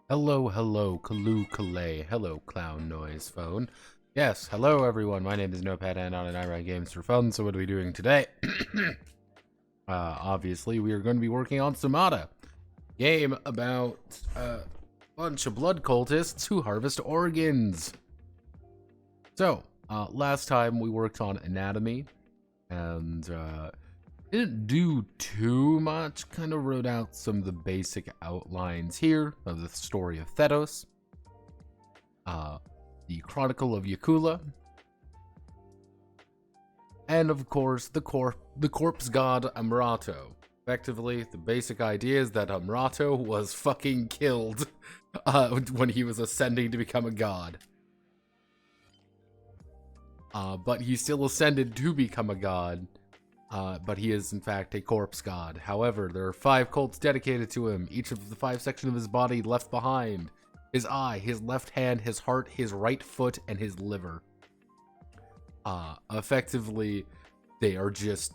Hello, hello, Kalu Kalay. Hello, clown noise phone. Yes, hello everyone. My name is Notepad and I run games for fun. So what are we doing today? Obviously, we are going to be working on Somata, game about a bunch of blood cultists who harvest organs. So, last time we worked on anatomy, and didn't do too much, kind of wrote out some of the basic outlines here of the story of Thetos, the Chronicle of Yakula, and of course the Corpse God Amrato. Effectively, the basic idea is that Amrato was fucking killed when he was ascending to become a god. But he still ascended to become a god. But he is in fact a corpse god. However, there are 5 cults dedicated to him, each of the 5 sections of his body left behind. His eye, his left hand, his heart, his right foot, and his liver. Effectively, they are just...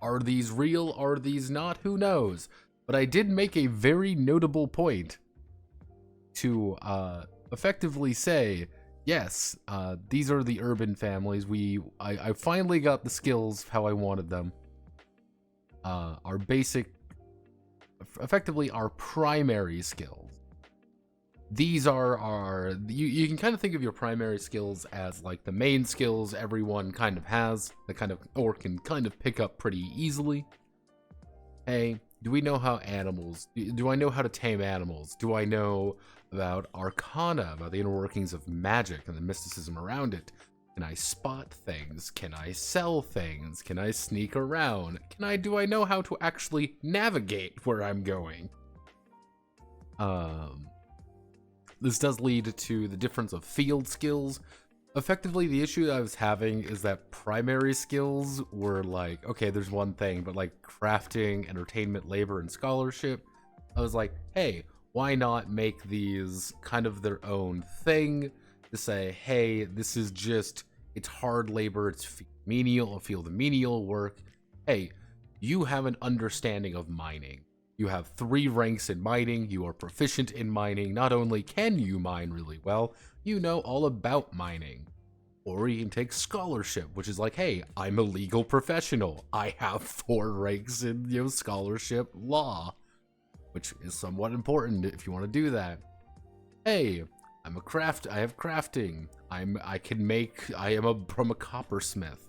Are these real? Are these not? Who knows? But I did make a very notable point to effectively say... Yes, these are the urban families. I finally got the skills how I wanted them. Our basic, effectively our primary skills. These are you can kind of think of your primary skills as like the main skills everyone kind of has, that kind of, or can kind of pick up pretty easily. Hey, do we know how animals, do I know how to tame animals? Do I know about arcana, about the inner workings of magic and the mysticism around it? Can I spot things? Can I sell things? Can I sneak around? Do I know how to actually navigate where I'm going? This does lead to the difference of field skills. Effectively, the issue I was having is that primary skills were like, okay, there's one thing, but like crafting, entertainment, labor, and scholarship, I was like, hey, why not make these kind of their own thing to say, hey, this is just, it's hard labor, it's menial, field of menial work. Hey, you have an understanding of mining. You have 3 ranks in mining, you are proficient in mining. Not only can you mine really well, you know all about mining. Or you can take scholarship, which is like, hey, I'm a legal professional. I have 4 ranks in, you know, scholarship law, which is somewhat important if you want to do that. Hey, I have crafting. I am a coppersmith.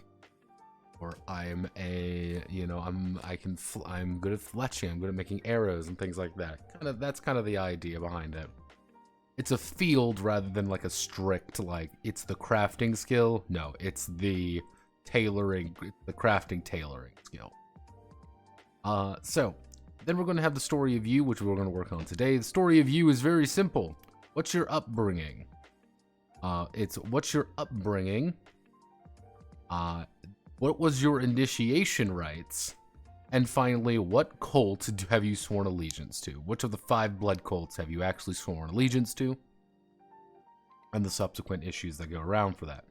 Or I'm a, you know, I'm good at fletching. I'm good at making arrows and things like that. That's kind of the idea behind it. It's a field rather than like a strict, like, it's the crafting skill. No, it's the tailoring, the crafting tailoring skill. So then we're going to have the story of you, which we're going to work on today. The story of you is very simple. What's your upbringing? What's your upbringing? What was your initiation rites? And finally, what cult have you sworn allegiance to? Which of the 5 blood cults have you actually sworn allegiance to? And the subsequent issues that go around for that.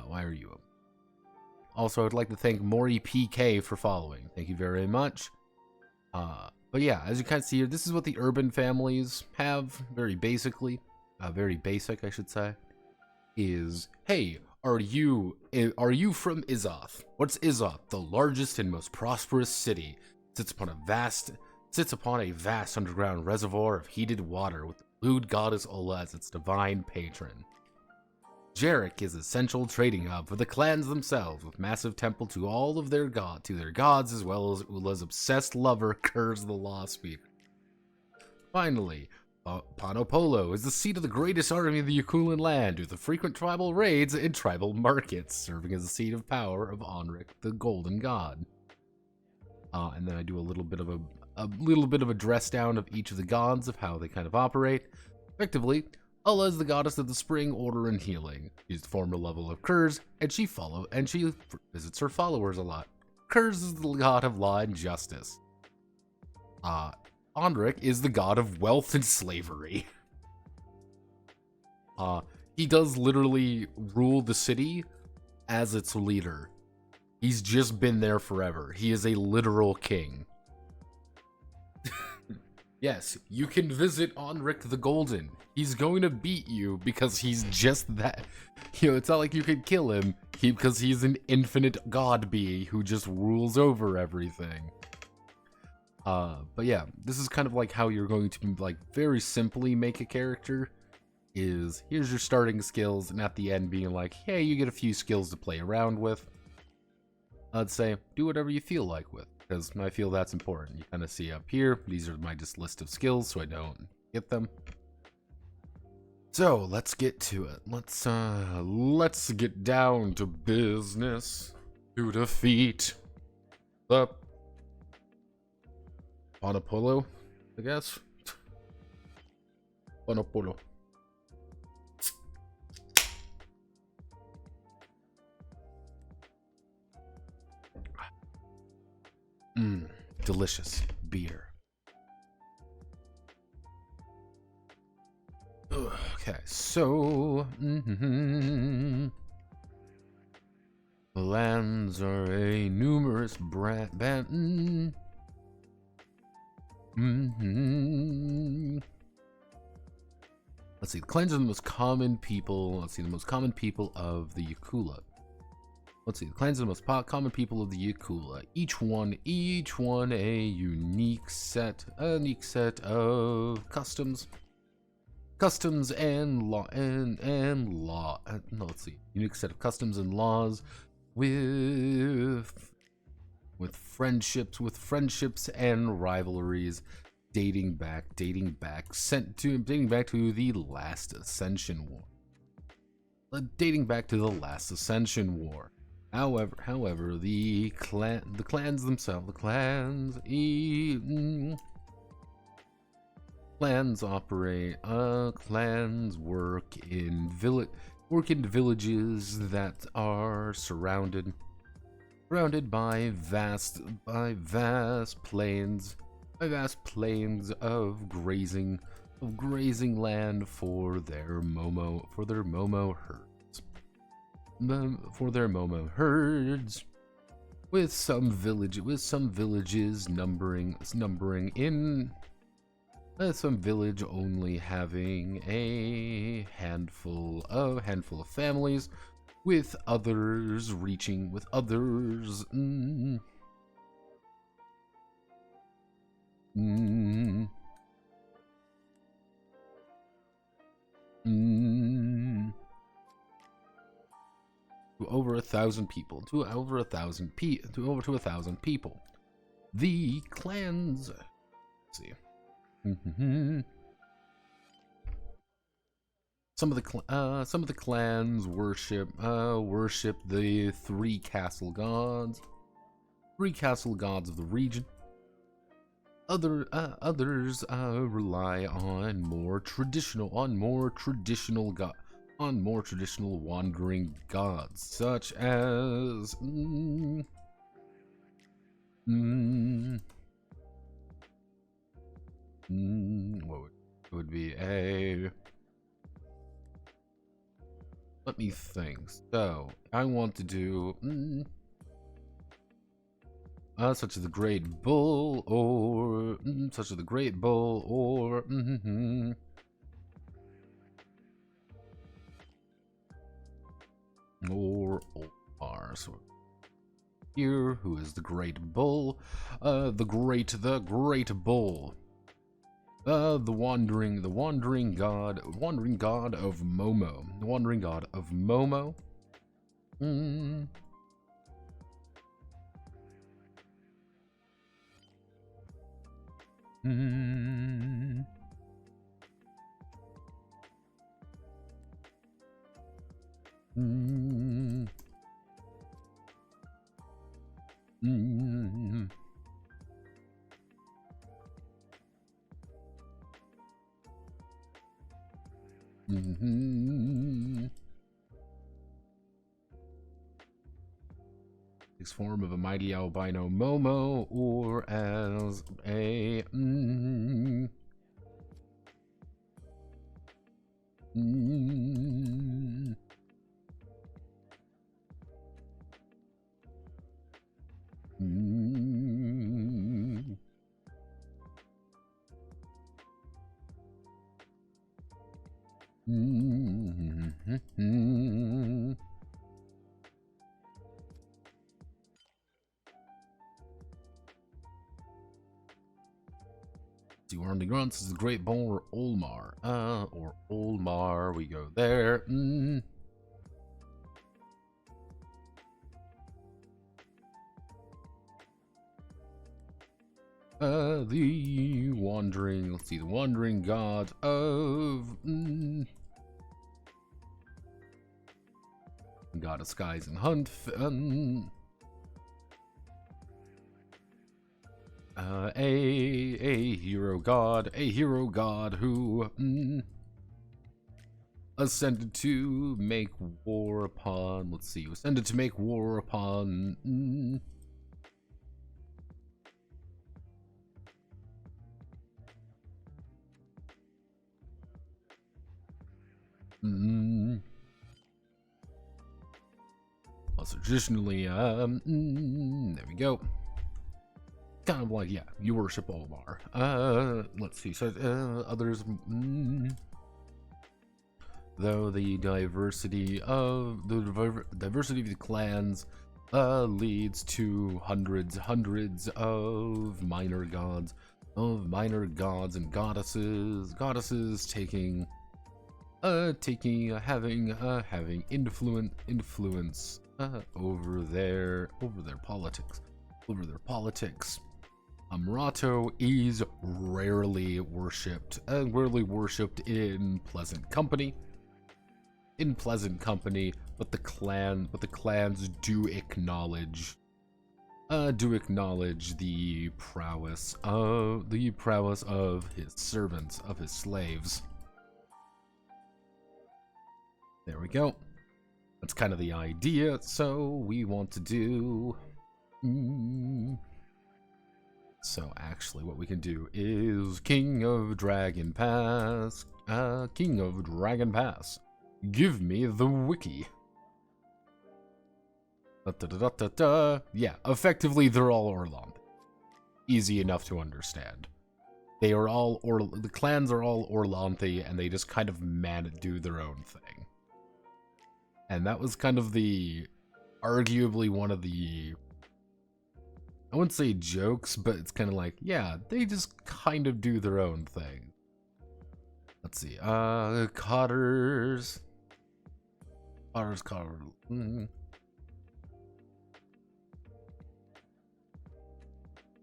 Why are you? Also, I'd like to thank Maury PK for following. Thank you very much. But yeah, as you can see here, this is what the urban families have, very basically. Very basic, I should say. Is, hey, are you from Izoth? What's Izoth? The largest and most prosperous city. Sits upon a vast underground reservoir of heated water with the lewd goddess Ola as its divine patron. Jarek is a central trading hub for the clans themselves, with massive temple to all of their gods, as well as Ula's obsessed lover, Kurz the Law Speaker. Finally, Ponopolo is the seat of the greatest army of the Yakulan land, with the frequent tribal raids and tribal markets, serving as the seat of power of Onric, the Golden God. And then I do a little bit of a dress down of each of the gods of how they kind of operate. Effectively, Allah is the goddess of the spring, order, and healing. She's the former level of Kurz, and she visits her followers a lot. Kurz is the god of law and justice. Onric is the god of wealth and slavery. He does literally rule the city as its leader. He's just been there forever. He is a literal king. Yes, you can visit Onric the Golden. He's going to beat you because he's just that. You know, it's not like you can kill him because he's an infinite god being who just rules over everything. But yeah, this is kind of like how you're going to, like, very simply make a character. Is, here's your starting skills, and at the end being like, hey, you get a few skills to play around with. I'd say, do whatever you feel like with, because I feel that's important. You kind of see up here, these are my just list of skills, so I don't get them. So, let's get to it. Let's get down to business to defeat the Ponopolo, I guess. Ponopolo. Delicious beer. Okay, so lands are a numerous band. Let's see. The clans are the most common people. Let's see. The most common people of the Yakula. Let's see. The clans are the most common people of the Yakula. Each one a unique set of customs and law no, let's see. Unique set of customs and laws with friendships and rivalries dating back to the last Ascension War. However, the clans themselves, clans operate. Clans work in villages that are surrounded by vast plains of grazing land for their momo herds. With some villages numbering in Some village only having a handful of families, with others reaching with others. To over 1,000 people. To over 1,000 to 1,000 people. The clans. Let's see. Some of the clans worship the three castle gods of the region. Others rely on more traditional wandering gods, such as what would be a... Let me think. So, I want to do such as the Great Bull, or or Omar. So here, who is the Great Bull? The Great Bull. The wandering god of Momo. The wandering god of Momo. This form of a mighty albino Momo, or as a see, we're on the ground. This is the Great Bull, or Olmar. We go there. The wandering. Let's see, the wandering god of god of skies and hunt. A hero god who ascended to make war upon. Let's see, ascended to make war upon. Also, traditionally, there we go. Kind of like, yeah, you worship Olmar. Let's see, so others, though the diversity of the clans leads to hundreds of minor gods and goddesses taking having influence over their politics. Amrato is rarely worshipped in pleasant company. But the clans do acknowledge the prowess of his servants, of his slaves. There we go. That's kind of the idea. So we want to do. So actually, what we can do is King of Dragon Pass. Give me the wiki. Yeah, effectively, they're all Orlond. Easy enough to understand. They are all the clans are all Orlanthe, and they just kind of do their own thing. And that was kind of arguably one of the, I wouldn't say jokes, but it's kind of like, yeah, they just kind of do their own thing. Let's see, Cotters. Mm.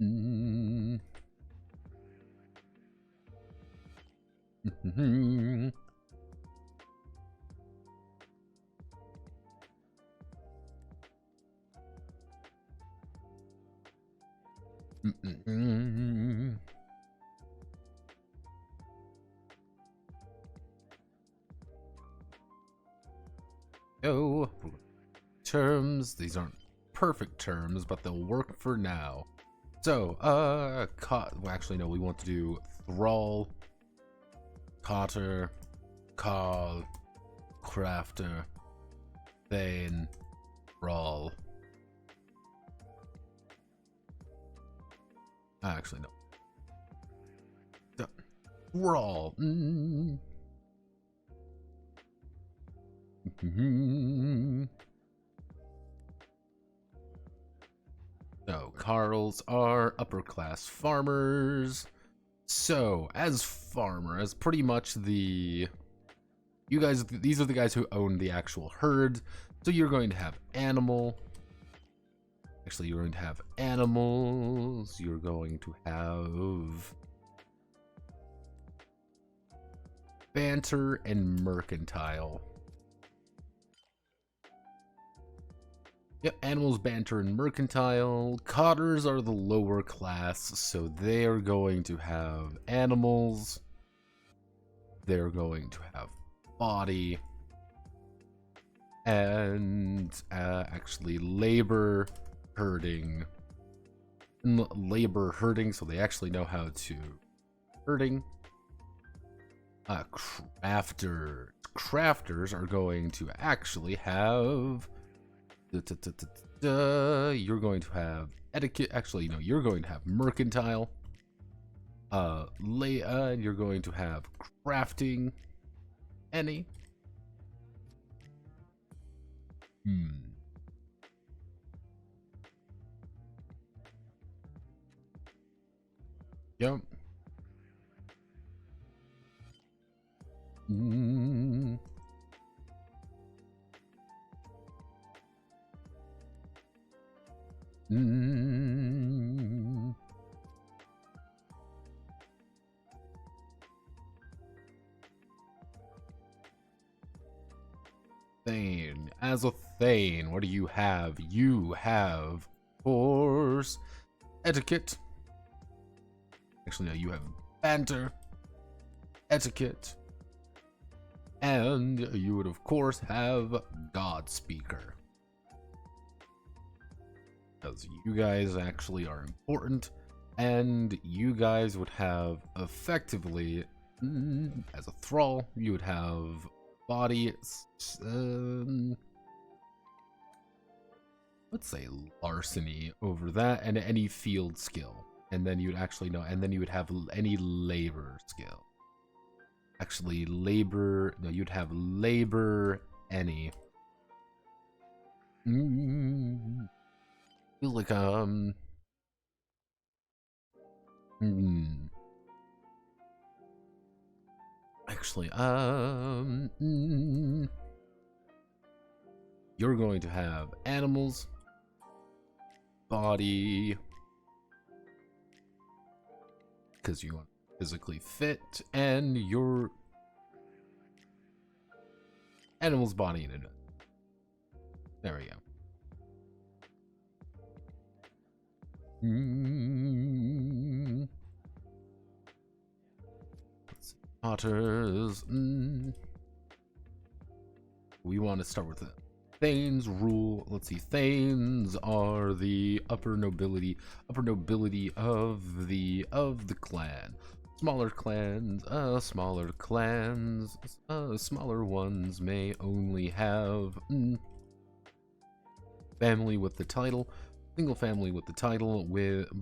Mm. Oh, terms. These aren't perfect terms, but they'll work for now. So, well, actually, no, we want to do Thrall, Cotter, Carl, Crafter, Thane, Thrall. Actually, no. Thrall. So, Carls are upper class farmers. So, as pretty much these are the guys who own the actual herd. So you're going to have animal. Actually, you're going to have animals. You're going to have banter and mercantile. Yep, animals, banter, and mercantile. Cotters are the lower class, so they are going to have animals. They're going to have body. And actually labor herding. So they actually know how to herding. Crafters are going to actually have... You're going to have etiquette. Actually, no, you're going to have mercantile. You're going to have crafting. Any. Yep. Thane. As a Thane, what do you have? You have force, etiquette. Actually, no, you have banter, etiquette, and you would of course have God Speaker. Because you guys actually are important, and you guys would have effectively, as a thrall, you would have body, let's say larceny over that, and any field skill. And then you'd actually know, and then you would have any labor skill. Actually, labor, no, you'd have labor, any. Feel like, actually, you're going to have animals, body, because you want physically fit, and your animal's body in it. There we go. Otters. We want to start with the Thanes rule. Let's see. Thanes are the upper nobility of the clan. Smaller ones may only have family with the title. single family with the title,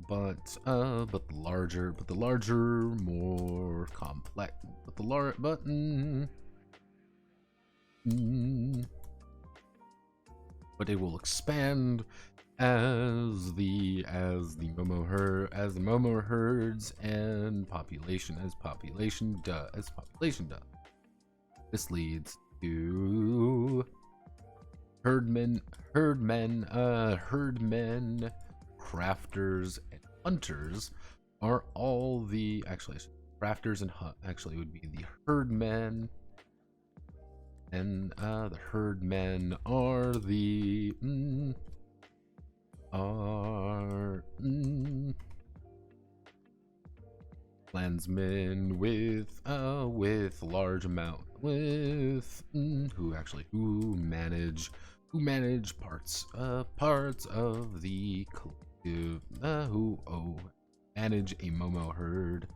but the larger, more complex, but it will expand as the Momo herds and population does. This leads to herdmen, crafters, and hunters are all the crafters and actually would be the herdmen, and the herdmen are the clansmen with large amount who manage parts of the collective, who manage a Momo herd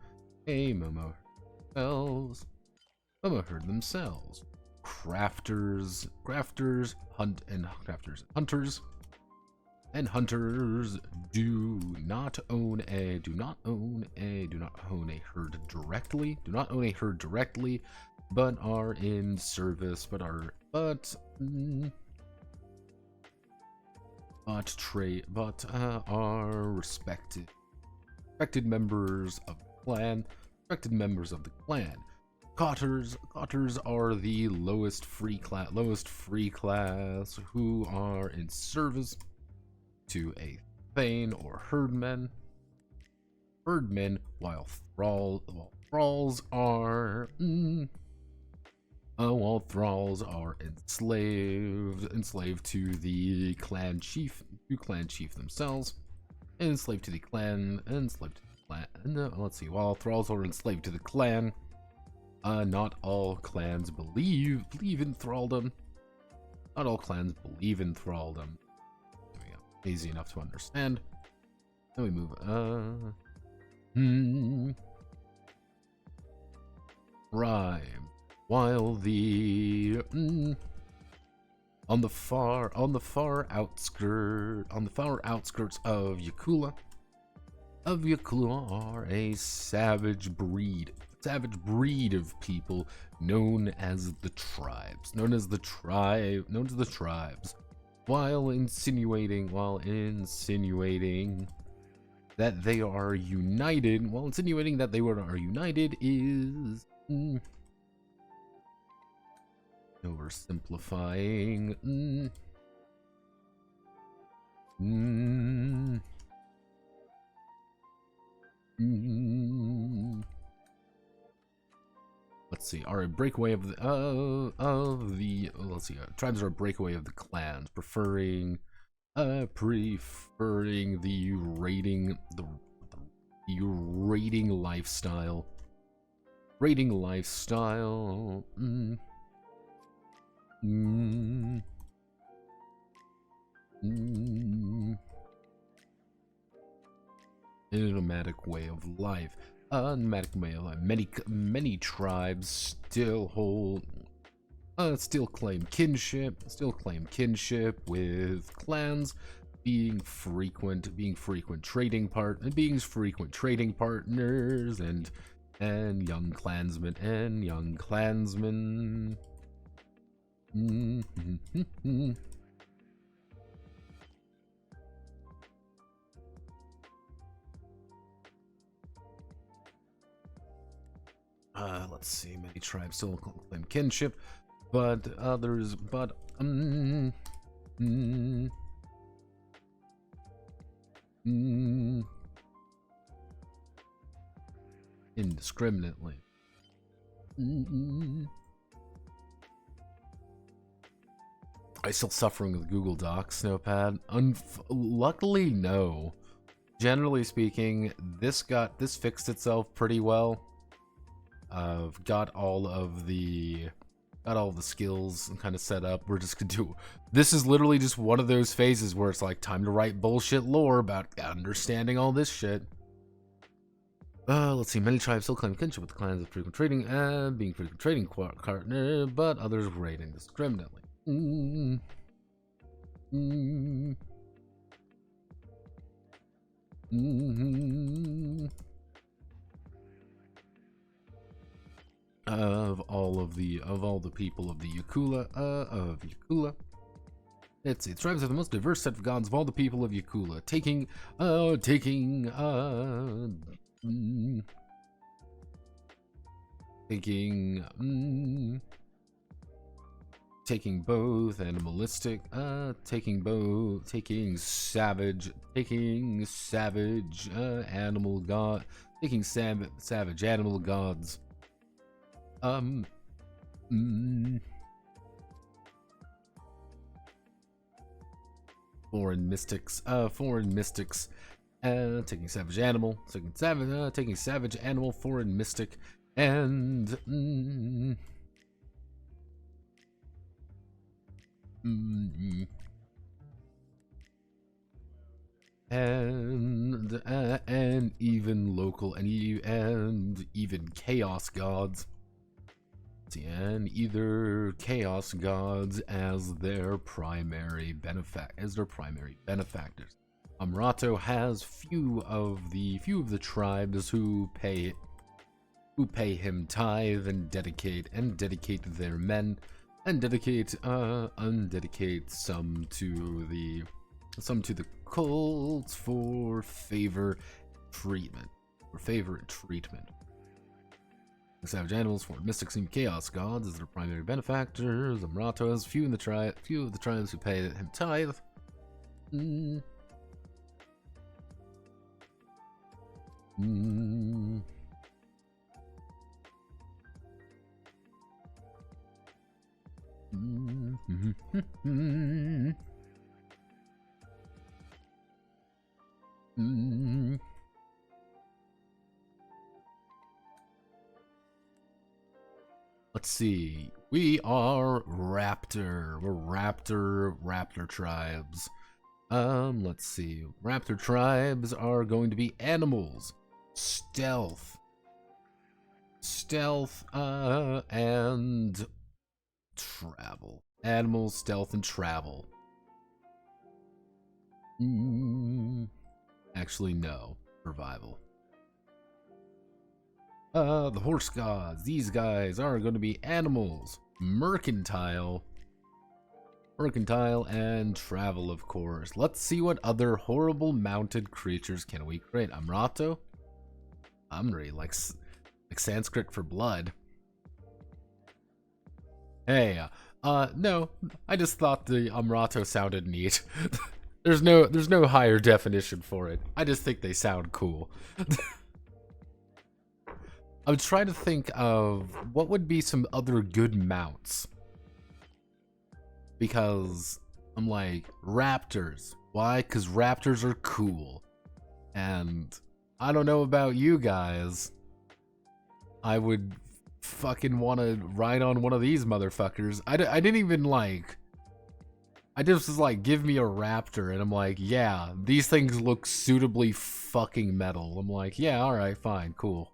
themselves. Crafters, hunters do not own a herd directly, but are in service, are respected members of the clan. Cotters are the lowest free class who are in service to a thane or herdmen, while thralls are enslaved to the clan chief themselves, enslaved to the clan. Let's see. While thralls are enslaved to the clan, not all clans believe in thraldom. Not all clans believe in thraldom. There we go. Easy enough to understand. Then we move. Rhyme. While the on the far outskirts of Yakula are a savage breed of people known as the tribes, while insinuating that they are united, is oversimplifying. Let's see. Are a breakaway of the tribes are a breakaway of the clans, preferring the raiding lifestyle. A nomadic way of life. Many tribes still claim kinship with clans, being frequent trading partners, and young clansmen. Let's see. Many tribes still claim kinship, but others, indiscriminately. I still suffering with Google Docs, Notepad? Luckily, no. Generally speaking, this fixed itself pretty well. I've got all of the skills kind of set up. We're just gonna do. This is literally just one of those phases where it's like time to write bullshit lore about understanding all this shit. Let's see. Many tribes still claim kinship with the clans of frequent trading and being frequent trading partner, but others raid indiscriminately. Of all the people of the Yakula. Let's see. Tribes are the most diverse set of gods of all the people of Yakula. Taking both animalistic, taking savage animal god, taking savage animal gods. Foreign mystics, taking savage animal, taking savage animal, foreign mystic, and and even local and even chaos gods. And either chaos gods as their primary benefactors. Amrato has few of the tribes who pay him tithe and dedicate their men, and dedicate some to the cults for favorite treatment. Savage animals, for mystics and chaos gods as their primary benefactors. Amrato has few of the tribes who pay him tithe. Let's see. We are Raptor. We're Raptor tribes. Let's see. Raptor tribes are going to be animals, stealth, and travel. Animals, stealth, and travel. Actually, no. Survival. The horse gods. These guys are going to be animals, mercantile, and travel, of course. Let's see what other horrible mounted creatures can we create. Amrato? Amri, like Sanskrit for blood. Hey, no, I just thought the Amrato sounded neat. There's no higher definition for it. I just think they sound cool. I'm trying to think of what would be some other good mounts. Because I'm like, raptors. Why? Because raptors are cool. And I don't know about you guys. I would fucking want to ride on one of these motherfuckers. I didn't even like... I just was like, give me a raptor. And I'm like, yeah, these things look suitably fucking metal. I'm like, yeah, alright, fine, cool.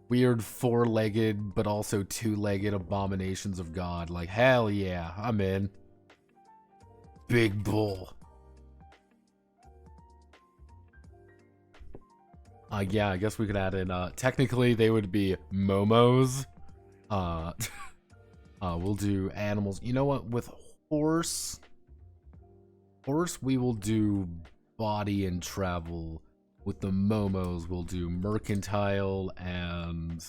Weird four-legged, but also two-legged abominations of God. Like, hell yeah, I'm in. Big bull. Yeah, I guess we could add in, technically they would be momos. We'll do animals. You know what, with horse, we will do body and travel. With the momos, we'll do mercantile and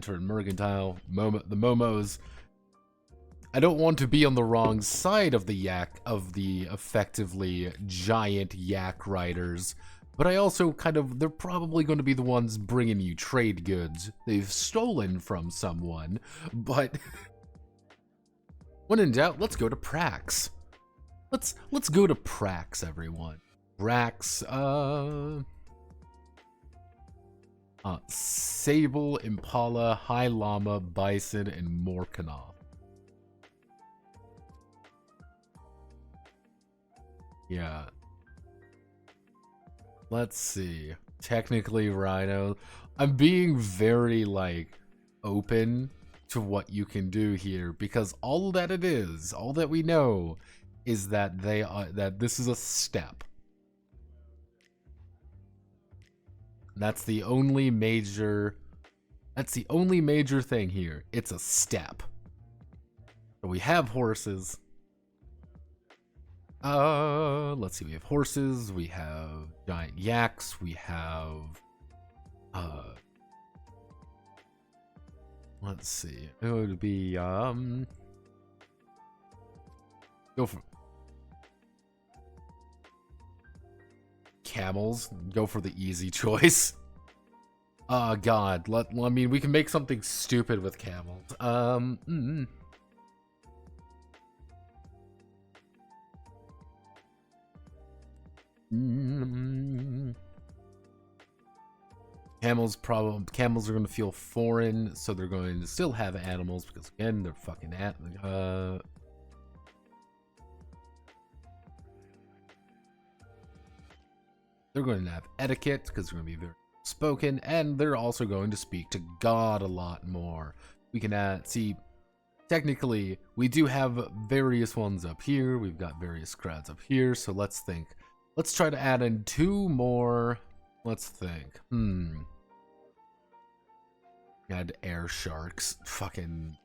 turn mercantile. The momos. I don't want to be on the wrong side of the effectively giant yak riders. But I also they're probably going to be the ones bringing you trade goods they've stolen from someone. But when in doubt, let's go to Prax. Let's go to Prax, everyone. Prax, Sable, Impala, High Llama, Bison, and Morkanoth. Yeah. Let's see. Technically, Rhino. I'm being very, like, open to what you can do here, because all that it is, all that we know is that this is a step. That's the only major thing here. It's a step. So we have horses. Let's see, we have horses, we have giant yaks, we have let's see. It would be go for camels. Go for the easy choice. Oh god, I mean, we can make something stupid with camels. Camels are going to feel foreign, so they're going to still have animals because again, they're fucking they're going to have etiquette because they're going to be very spoken, and they're also going to speak to God a lot more. We can see, technically, we do have various ones up here. We've got various crowds up here, so let's think. Let's try to add in 2 more. Let's think. Add air sharks. Fucking.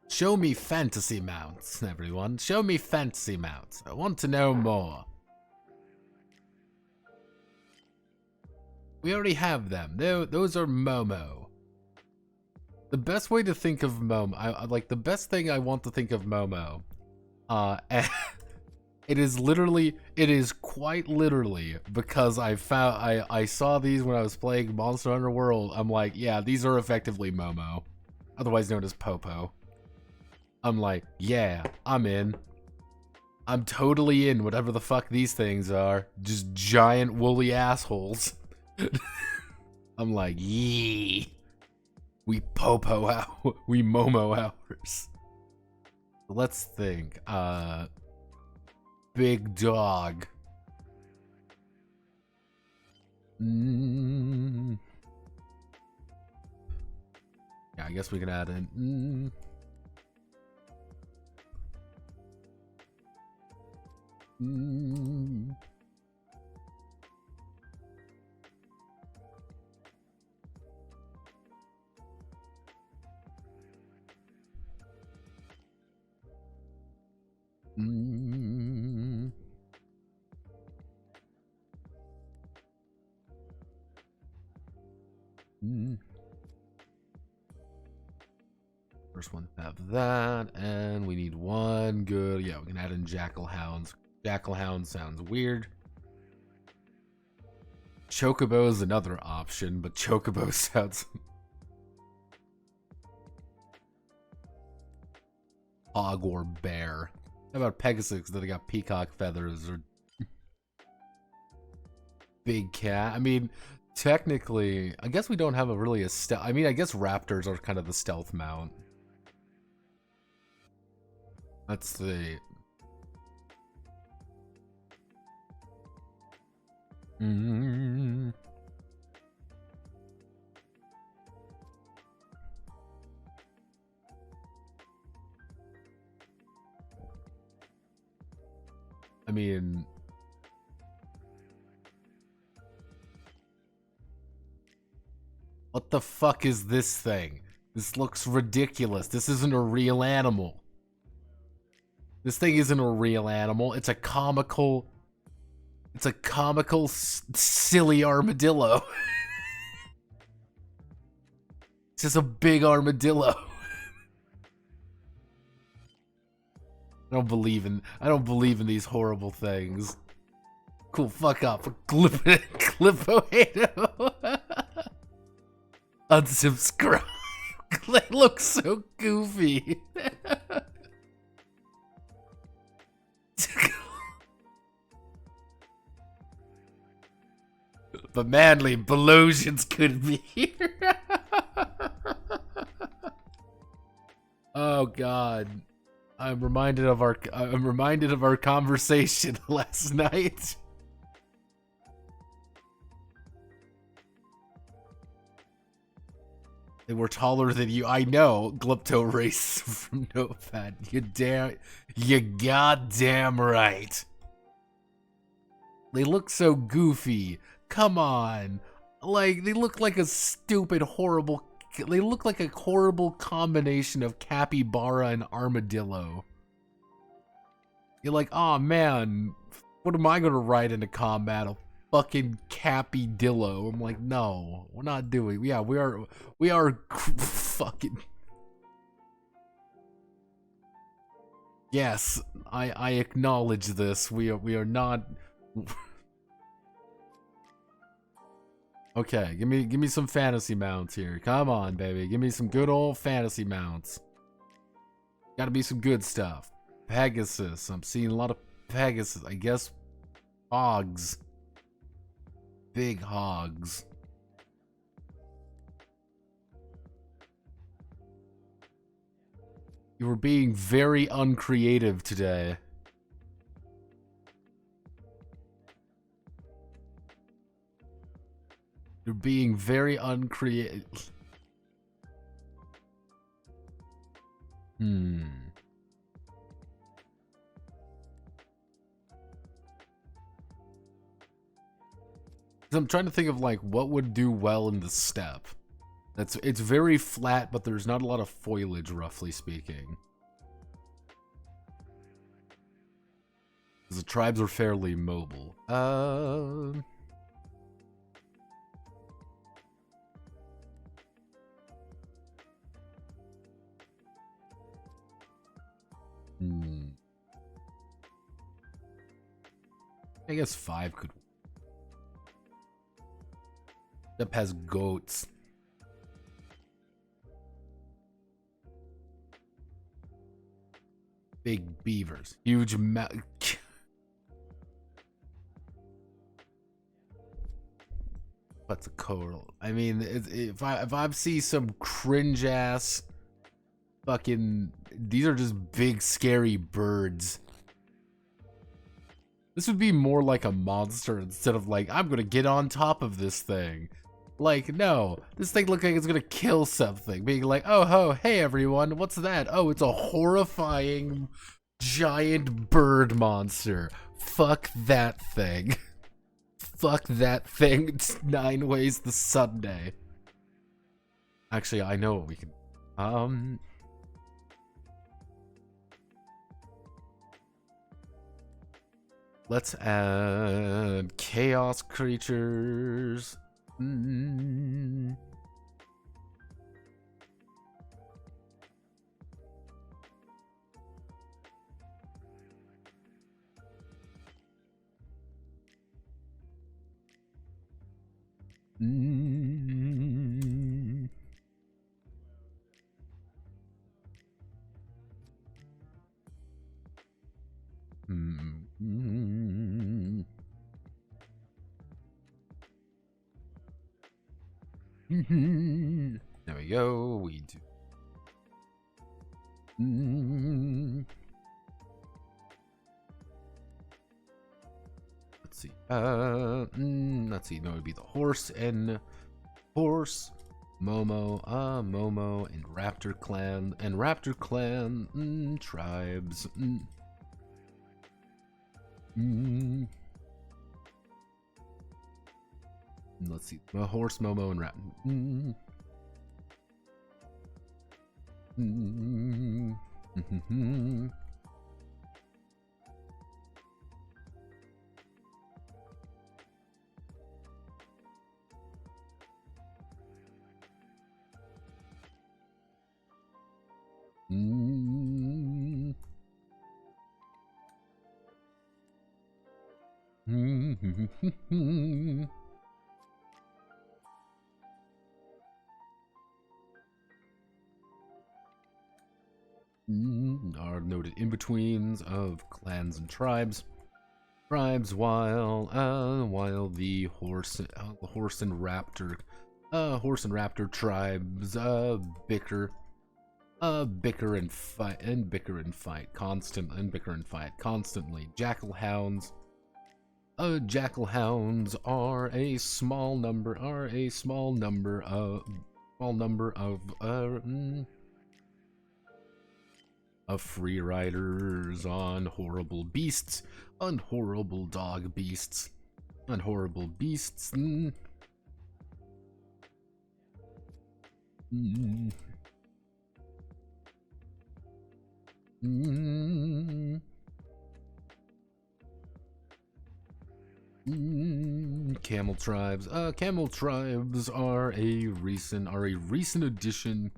Show me fantasy mounts, everyone. Show me fantasy mounts. I want to know more. We already have them. Those are Momo. The best way to think of Momo, like the best thing I want to think of Momo, it is quite literally because I saw these when I was playing Monster Hunter World. I'm like, yeah, these are effectively Momo, otherwise known as Popo. I'm like, yeah, I'm in. I'm totally in whatever the fuck these things are. Just giant woolly assholes. I'm like, yee. We Popo out. We Momo hours. Let's think. Big dog. Yeah, I guess we can add in. First one have that, and we need one good. Yeah, we can add in jackal hounds. Jackal hound sounds weird. Chocobo is another option, but chocobo sounds. Hog or bear. How about Pegasus? That they got peacock feathers or big cat. I mean, technically, I guess we don't have a stealth. I mean, I guess raptors are kind of the stealth mount. Let's see. I mean, what the fuck is this thing? This looks ridiculous. This isn't a real animal. This thing isn't a real animal. It's a comical, silly armadillo. It's just a big armadillo. I don't believe in these horrible things. Cool, fuck up. Clipoado. Unsubscribe. It looks so goofy. But manly Belosians could be here. Oh God. I'm reminded of our conversation last night. They were taller than you. I know, Glypto Race from Notepad. You goddamn right. They look so goofy. Come on. Like, they look like a stupid, horrible... They look like a horrible combination of capybara and armadillo. You're like, oh man, what am I gonna ride into combat? A fucking capydillo. I'm like, no, we're not doing. Yeah, we are fucking. Yes, I acknowledge this. We are not. Okay, give me some fantasy mounts here. Come on, baby, give me some good old fantasy mounts. Gotta be some good stuff. Pegasus. I'm seeing a lot of Pegasus. I guess hogs. Big hogs. You were being very uncreative today. You're being very uncreative. I'm trying to think of like what would do well in the steppe. It's very flat, but there's not a lot of foliage, roughly speaking. The tribes are fairly mobile. I guess 5 could. Steppe has goats. Big beavers. Huge What's a coral? I mean, if I see some cringe ass fucking, these are just big scary birds. This would be more like a monster instead of like, I'm gonna get on top of this thing. Like, no, this thing looks like it's gonna kill something. Being like, oh ho, hey everyone, what's that? Oh, it's a horrifying giant bird monster. Fuck that thing. Fuck that thing. It's 9 ways the Sunday. Actually, I know what we can. Let's add chaos creatures. There we go. We do. Let's see. Let's see. No, it would be the horse and horse, Momo, Momo, and Raptor Clan, tribes. Let's see. Horse, Momo, and Rat. Are noted in-betweens of clans and tribes. While the horse and raptor tribes bicker. bicker and fight constantly. Jackal hounds. Jackal hounds are a small number of free riders on horrible beasts, on horrible dog beasts, on horrible beasts. Camel tribes. Camel tribes are a recent addition.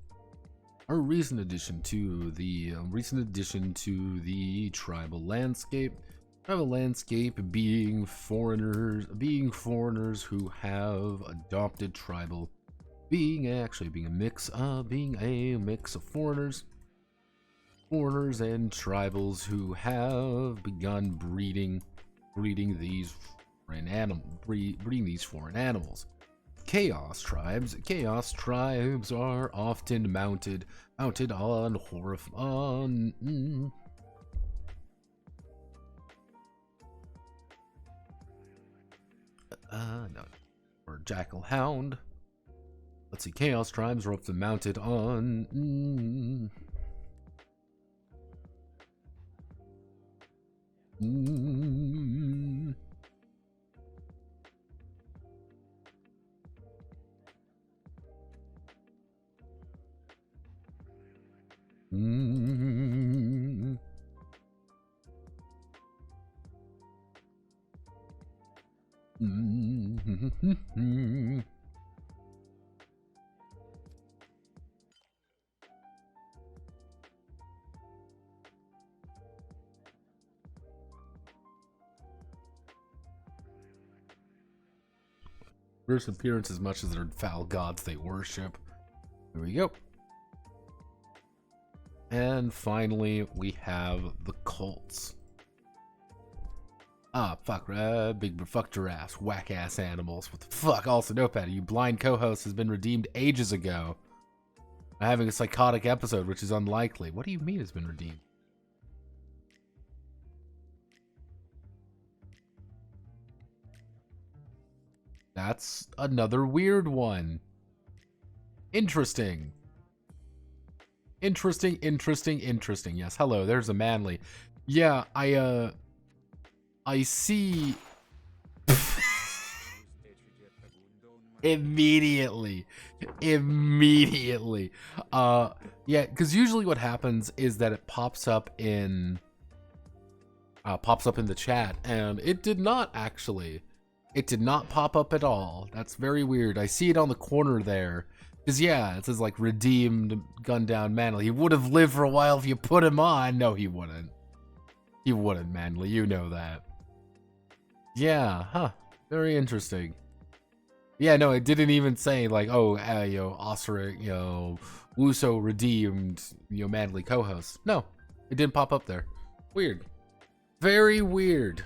A recent addition to the tribal landscape. Tribal landscape being foreigners who have adopted tribal, being a mix of foreigners and tribals who have begun breeding these foreign animals. Chaos tribes are often mounted on or jackal hound. Let's see, chaos tribes are often mounted on first appearance as much as their foul gods they worship. Here we go. And finally, we have the cults. Fuck giraffes, whack ass animals. What the fuck? Also, Notepad, you blind co-host has been redeemed ages ago. I'm having a psychotic episode, which is unlikely. What do you mean it's been redeemed? That's another weird one. Interesting. Interesting. Yes, hello, there's a manly. Yeah, I see. Immediately. Yeah, because usually what happens is that it pops up in the chat, and it did not actually. It did not pop up at all. That's very weird. I see it on the corner there. Because, yeah, it says, like, redeemed, gunned down Manly. He would have lived for a while if you put him on. No, he wouldn't. He wouldn't, Manly. You know that. Yeah, huh. Very interesting. Yeah, no, it didn't even say, like, oh, Osric, Wuso redeemed, Manly co-host. No, it didn't pop up there. Weird. Very weird.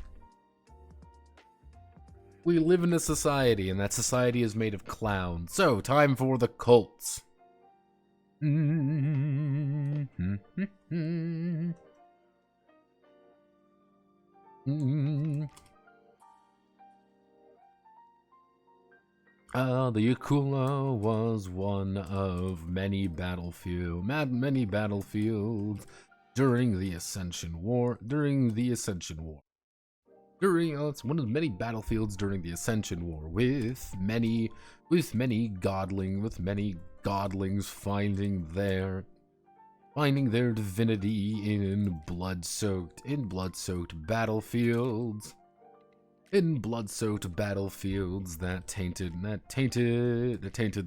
We live in a society, and that society is made of clowns. So, time for the cults. The Yakula was one of many battlefields during the Ascension War. It's one of many battlefields during the Ascension War, with many godlings finding their divinity in blood-soaked battlefields. That tainted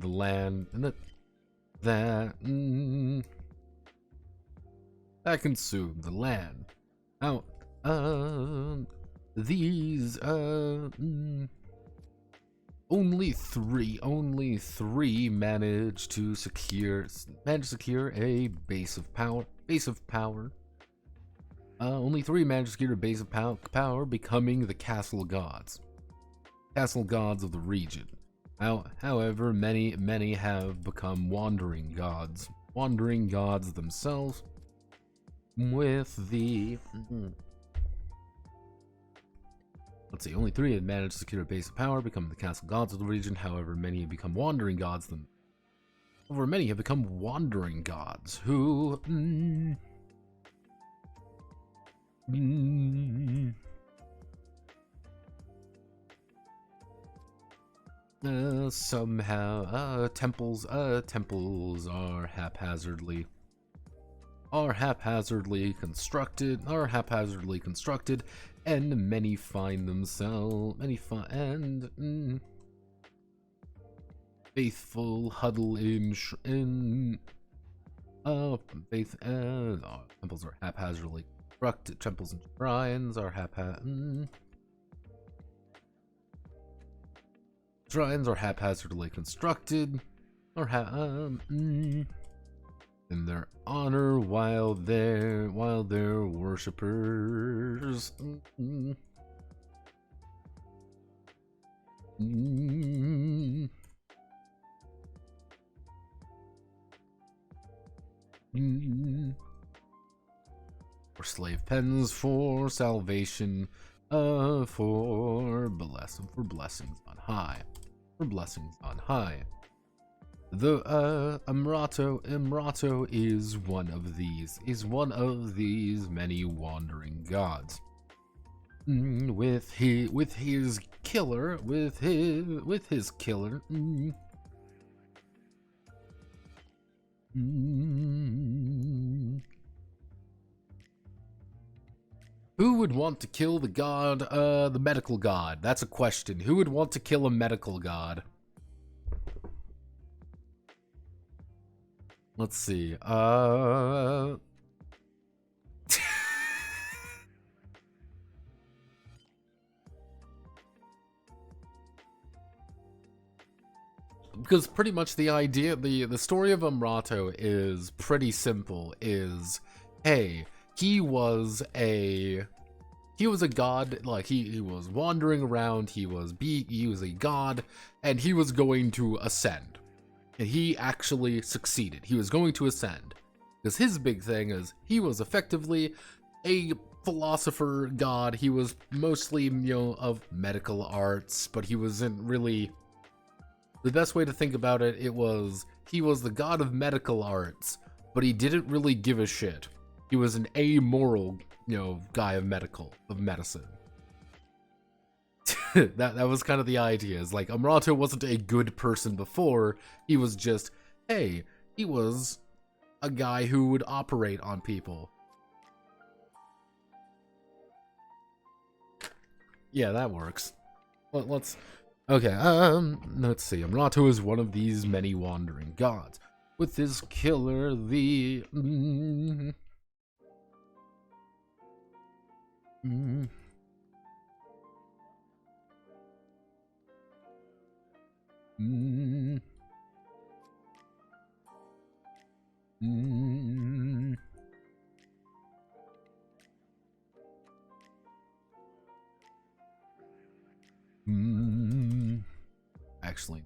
the land, and that consumed the land. Now, these only three managed to secure a base of power. Only three managed to secure a base of power, becoming the castle gods of the region. However, many have become wandering gods. wandering gods themselves. With the let's see, only 3 have managed to secure a base of power, become the castle gods of the region. However, many have become wandering gods. Over many have become wandering gods who somehow temples are haphazardly constructed, and many find themselves, faithful huddle in temples are haphazardly constructed. Temples and shrines are haphazardly constructed, or in their honor, while their worshippers or slave pens for salvation, for blessings on high. The Amrato is one of these many wandering gods. With his killer. Who would want to kill the god, the medical god? That's a question. Who would want to kill a medical god? Let's see. Because pretty much the idea, the story of Amrato is pretty simple. Hey, he was a god. Like he was wandering around. He was a god, and he was going to ascend. And he actually succeeded. He was going to ascend. Because his big thing is he was effectively a philosopher god. He was mostly, of medical arts, but he wasn't really... The best way to think about it, he was the god of medical arts, but he didn't really give a shit. He was an amoral, guy of medicine. that was kind of the idea. Is like Amrato wasn't a good person before. He was just, hey, he was a guy who would operate on people. Yeah, that works. Let's see. Amrato is one of these many wandering gods. With his killer, the Actually,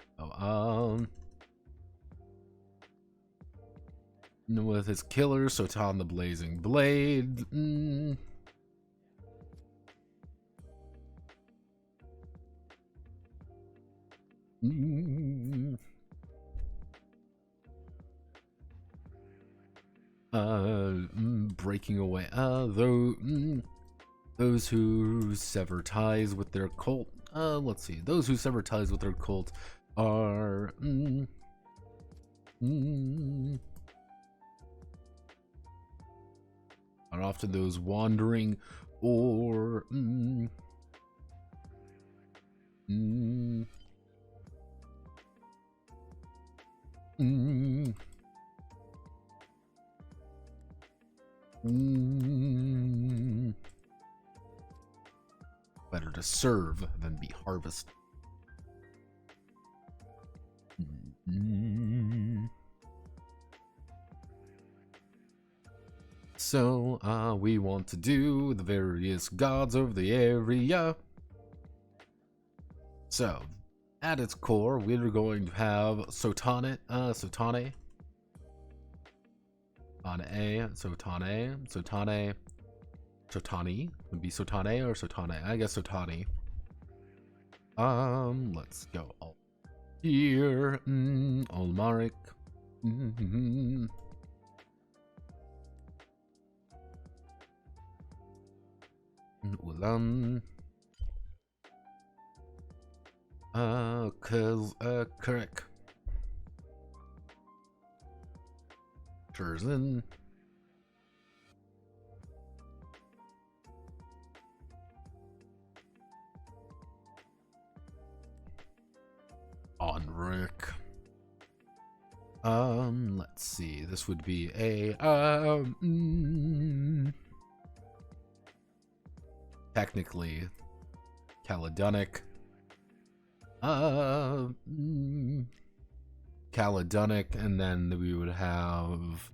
with his killer, Sotan the Blazing Blade. Breaking away. Those who sever ties with their cult. Let's see. Those who sever ties with their cult are often those wandering or better to serve than be harvested. So, we want to do the various gods of the area. So, at its core, we're going to have Sotane. Sotani. Would be Sotane or Sotane? I guess Sotani. Let's go all here. Olmaric. Ulan. Correct. Curzon. Onric. Let's see. This would be a technically Caledonic. Caledonic, and then we would have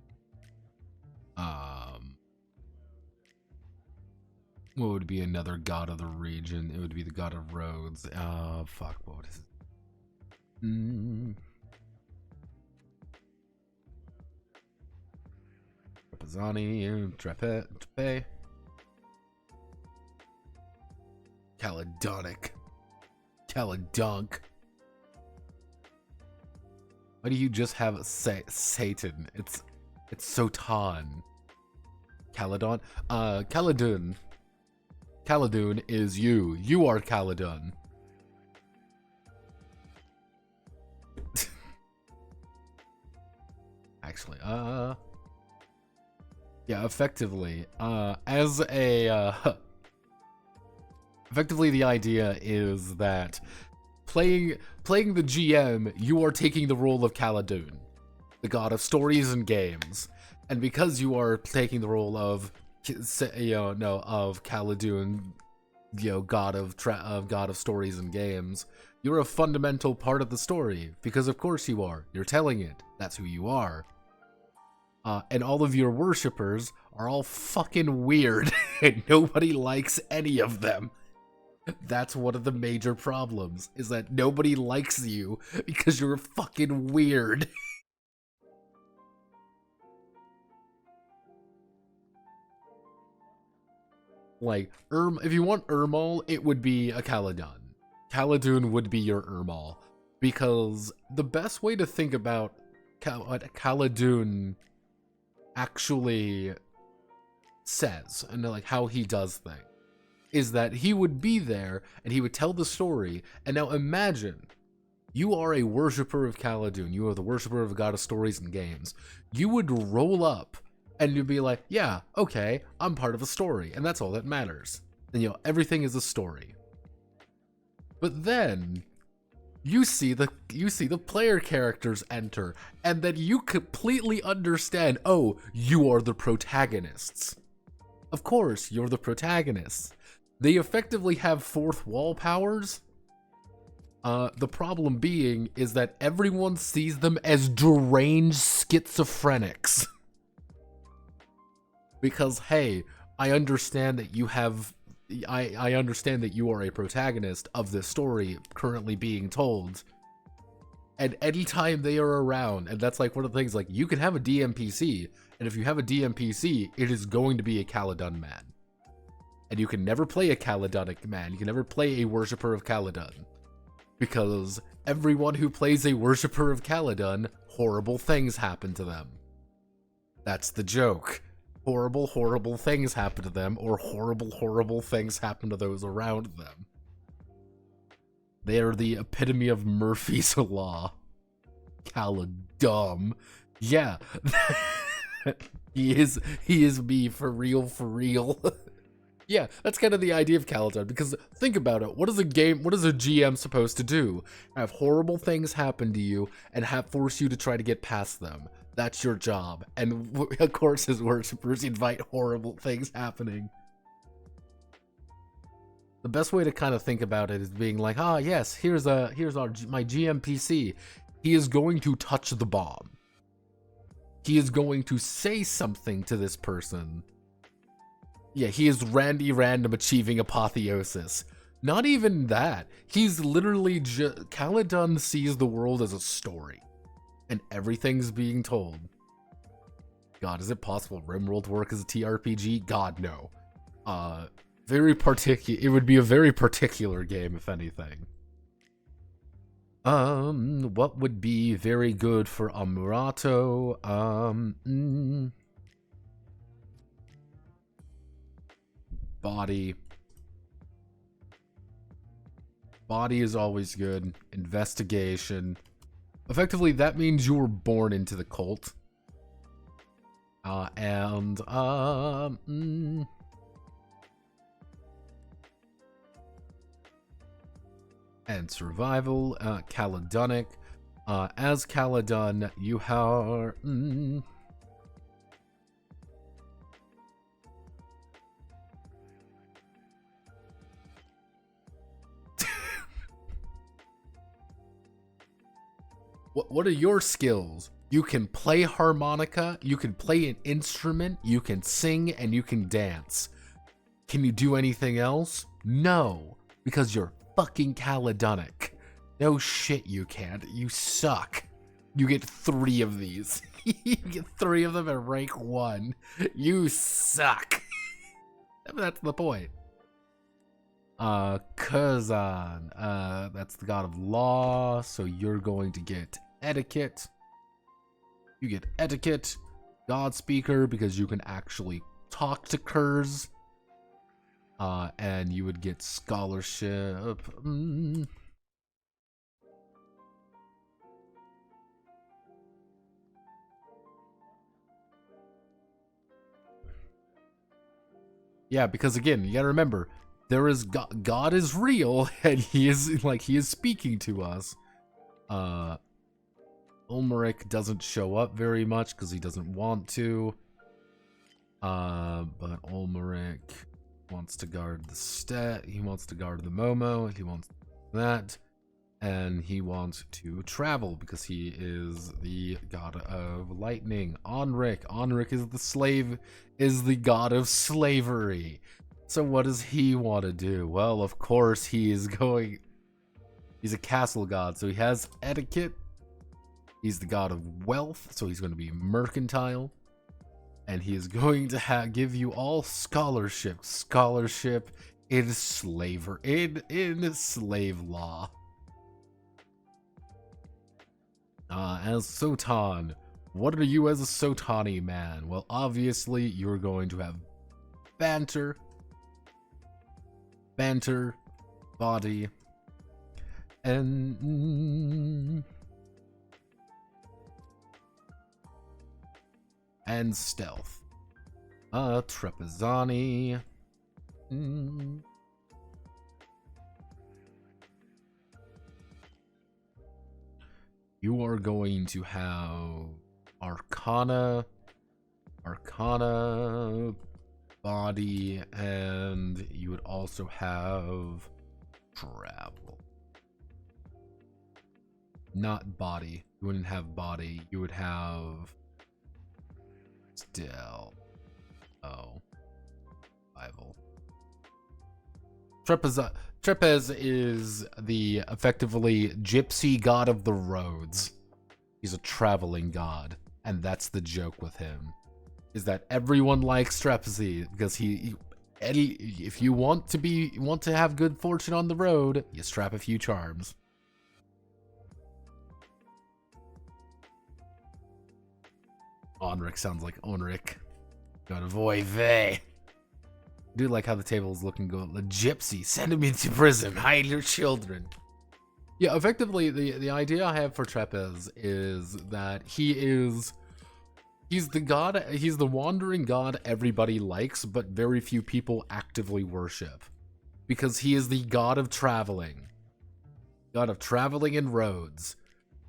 what would be another god of the region? It would be the god of roads. Fuck, what is it? Trapezani, Trepe. Caledonic. Caledunk. Why do you just have Satan? It's Sotan. Caledon? Caledon. Caledon is you. You are Caledon. Actually, yeah, effectively, effectively the idea is that playing the GM, you are taking the role of Caledon, the god of stories and games, and because you are taking the role of of Caledon, god of stories and games, you're a fundamental part of the story, because of course you are. You're telling it. That's who you are. And all of your worshippers are all fucking weird, and nobody likes any of them. That's one of the major problems, is that nobody likes you because you're fucking weird. Like, if you want Ermal, it would be a Caledon. Caledon would be your Ermal, because the best way to think about what Caledon actually says, and like how he does things, is that he would be there and he would tell the story. And now imagine you are a worshipper of Caledon, you are the worshipper of the god of stories and games. You would roll up and you'd be like, yeah, okay, I'm part of a story, and that's all that matters. And everything is a story. But then you see the player characters enter, and then you completely understand, oh, you are the protagonists. Of course, you're the protagonists. They effectively have fourth wall powers. The problem being is that everyone sees them as deranged schizophrenics. Because, hey, I understand that you have... I understand that you are a protagonist of this story currently being told. And anytime they are around, and that's like one of the things, like, you can have a DMPC, and if you have a DMPC, it is going to be a Caledon man. And you can never play a Caledonic man. You can never play a worshipper of Caledon. Because everyone who plays a worshipper of Caledon, horrible things happen to them. That's the joke. Horrible, horrible things happen to them, or horrible, horrible things happen to those around them. They are the epitome of Murphy's Law. Caledon. Yeah. He is me for real. Yeah, that's kind of the idea of Caledon, because think about it. What is a GM supposed to do? Have horrible things happen to you and force you to try to get past them. That's your job. And of course, his worshippers invite horrible things happening. The best way to kind of think about it is being like, ah, yes, here's my GMPC. He is going to touch the bomb. He is going to say something to this person. Yeah, he is Randy Random achieving apotheosis. Not even that. He's literally Caledon sees the world as a story. And everything's being told. God, is it possible RimWorld work as a TRPG? God, no. Very particular. It would be a very particular game, if anything. What would be very good for Amrato? Body. Body is always good. Investigation. Effectively, that means you were born into the cult. And survival, Caledonic. As Caledon, you are... What are your skills? You can play harmonica, you can play an instrument, you can sing, and you can dance. Can you do anything else? No, because you're fucking Caledonic. No shit you can't. You suck. You get 3 of these. You get 3 of them at rank 1. You suck. That's the point. Kazan. That's the god of law, so you're going to get etiquette. You get etiquette, god speaker, because you can actually talk to Kurz. And you would get scholarship. Yeah, because again, you gotta remember, there is God is real, and he is speaking to us. Ulmerich doesn't show up very much because he doesn't want to. But Ulmerich wants to guard the stat. He wants to guard the Momo. He wants that, and he wants to travel because he is the god of lightning. Onric is the slave, is the god of slavery. So what does he want to do? Well, of course he's a castle god, so he has etiquette. He's the god of wealth, so he's going to be mercantile. And he is going to give you all scholarship. Scholarship in slavery, in slave law. As Sotan, what are you as a Sotani man? Well, obviously, you're going to have banter, body, and stealth. Trepizani. You are going to have Arcana, body, and you would also have travel. Not body. You wouldn't have body. You would have still. Oh. Survival. Trepez is the effectively gypsy god of the roads. He's a traveling god, and that's the joke with him. Is that everyone likes Trepez because if you want to have good fortune on the road, you strap a few charms. Onric sounds like Onric. God of Oy vey. I do like how the table is looking good. The gypsy, send him into prison, hide your children. Yeah, effectively, the idea I have for Trepez is that he's the wandering god everybody likes, but very few people actively worship. Because he is the god of traveling. God of traveling and roads.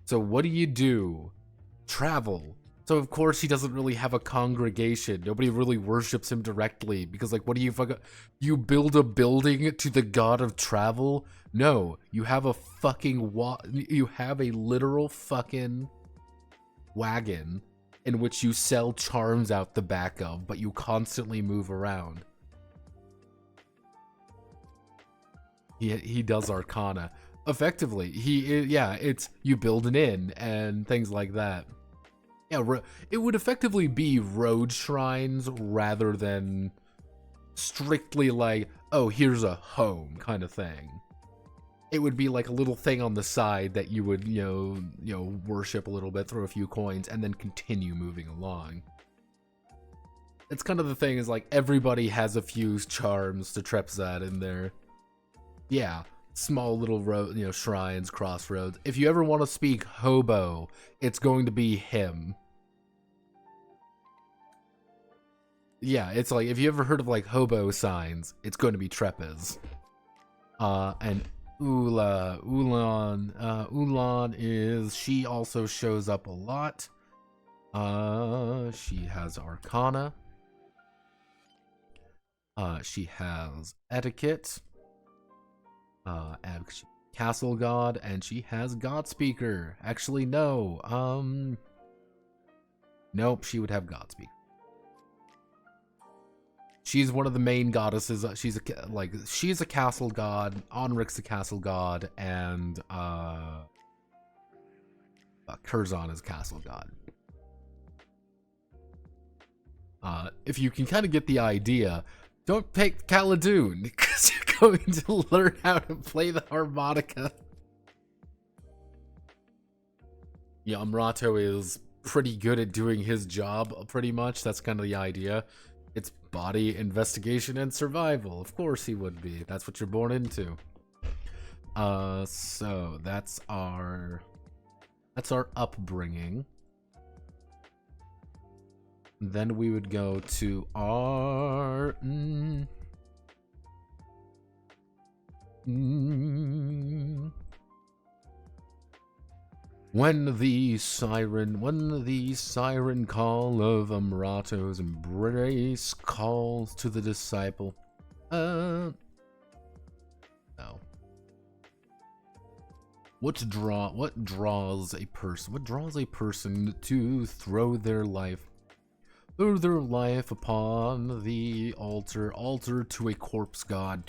So what do? Travel. So of course he doesn't really have a congregation. Nobody really worships him directly because like what do you build a building to the god of travel? No, you have a fucking you have a literal fucking wagon in which you sell charms out the back of, but you constantly move around. He does Arcana. Effectively, it's you build an inn and things like that. Yeah, it would effectively be road shrines rather than strictly like, oh, here's a home kind of thing. It would be like a little thing on the side that you would, worship a little bit, throw a few coins, and then continue moving along. It's kind of the thing is like everybody has a few charms to Trepzad in there. Yeah, small little road, shrines, crossroads. If you ever want to speak hobo, it's going to be him. Yeah, it's like, if you ever heard of like hobo signs, it's going to be Trepez. And Ulan is, she also shows up a lot. She has Arcana. She has Etiquette. Castle God, and she has God Speaker. Actually, no. Nope, she would have God Speaker. She's one of the main goddesses. She's a castle god. Onric's a castle god, and Curzon is castle god. If you can kind of get the idea, don't pick Khaldun, because you're going to learn how to play the harmonica. Yeah, Amrato is pretty good at doing his job, pretty much. That's kind of the idea. It's body, investigation, and survival. Of course he would be. That's what you're born into. So that's our upbringing. Then we would go to our When the siren call of Amrato's embrace calls to the disciple. No. What draws a person to throw their life upon the altar to a corpse god,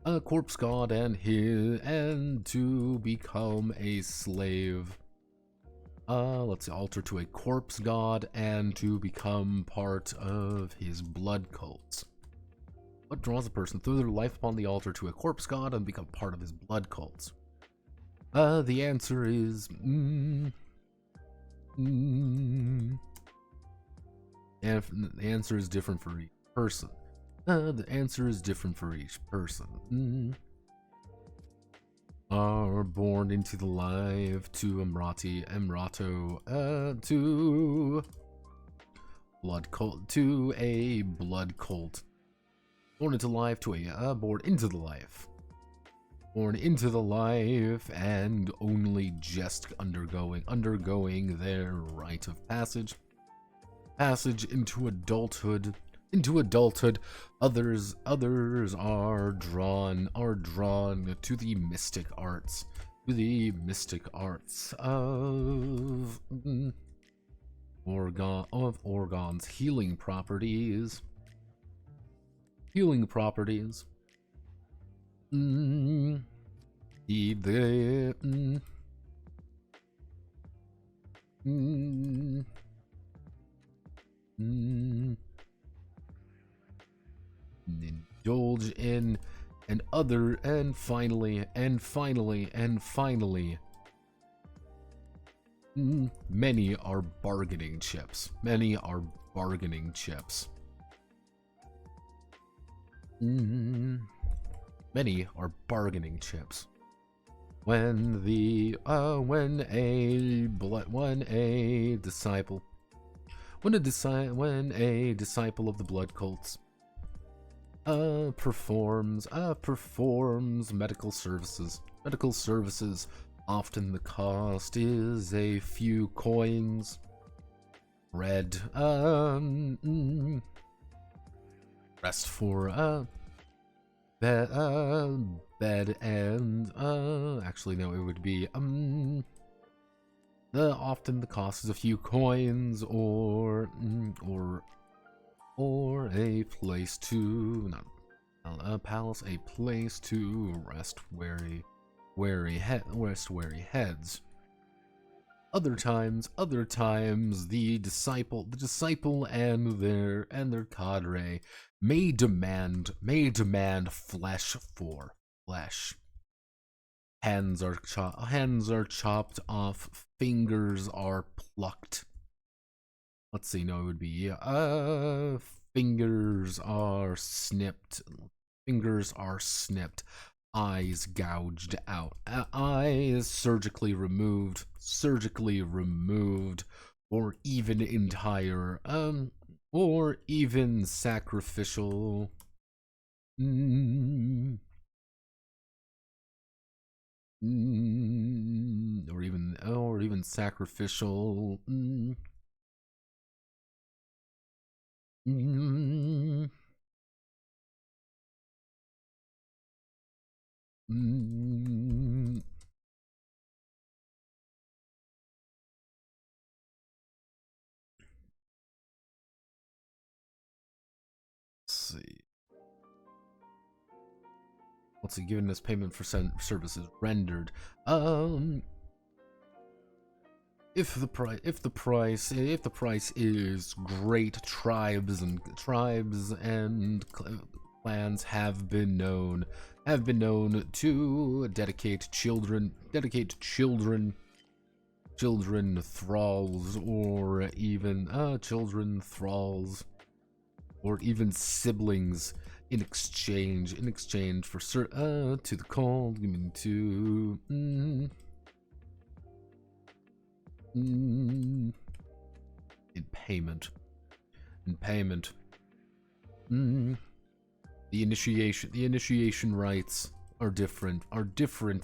a corpse god and to become a slave. Let's see, altar to a corpse god and to become part of his blood cults. What draws a person through their life upon the altar to a corpse god and become part of his blood cults? The answer is and the answer is different for each person. Are born into the life to Amrato, to blood cult, to a blood cult. Born into life to a born into the life and only just undergoing their rite of passage into adulthood. Others are drawn to the mystic arts, of Orgone's healing properties. Indulge in and finally many are bargaining chips. Many are bargaining chips. When a disciple of the blood cults performs medical services. Often the cost is a few coins, bread, rest for bed, and actually no, it would be often the cost is a few coins or a place to, not a palace, a place to rest weary heads. Other times, the disciple and their cadre may demand flesh for flesh. Hands are chopped off, fingers are plucked. Let's see, no, it would be fingers are snipped. Eyes gouged out, eyes surgically removed, or even entire, or even sacrificial. Or even sacrificial. See. What's he giving us payment for services rendered? If the price is great, tribes and clans have been known to dedicate children thralls, or even siblings in exchange for to the call, in payment. The initiation rites are different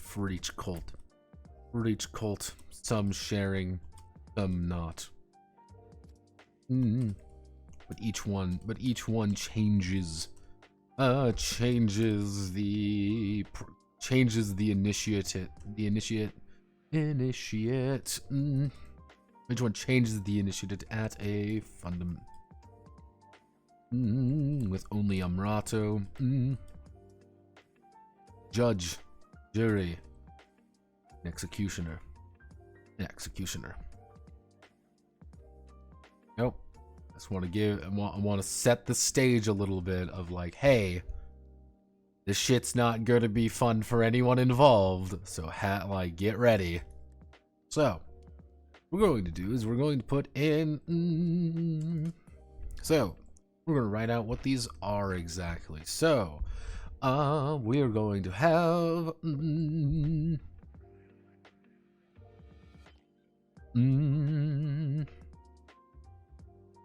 for each cult. Some sharing, some not. But each one changes the initiate. Each one changes the initiate at a fundamental. With only Amrato. Judge, jury, an executioner. Nope. I just want to I want to set the stage a little bit of like, hey, this shit's not going to be fun for anyone involved, so get ready. So, what we're going to do is we're going to put in. So, we're going to write out what these are exactly. So, we are going to have.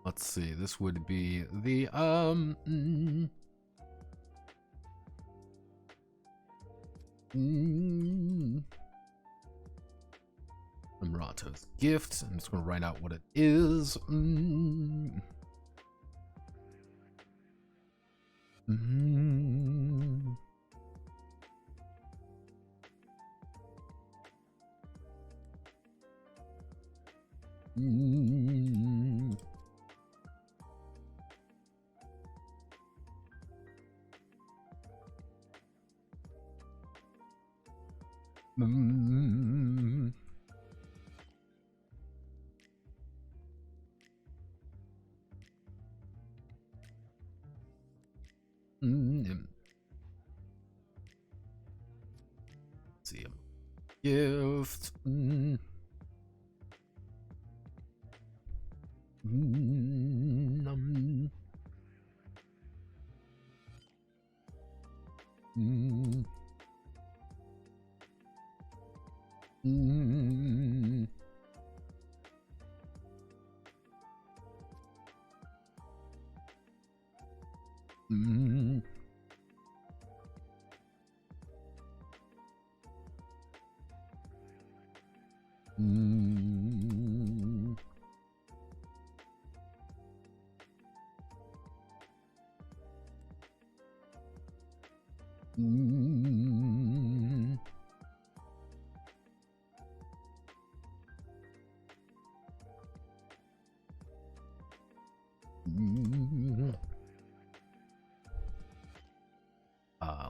Let's see. This would be the Amrato's gift. I'm just going to write out what it is. See him. Gift.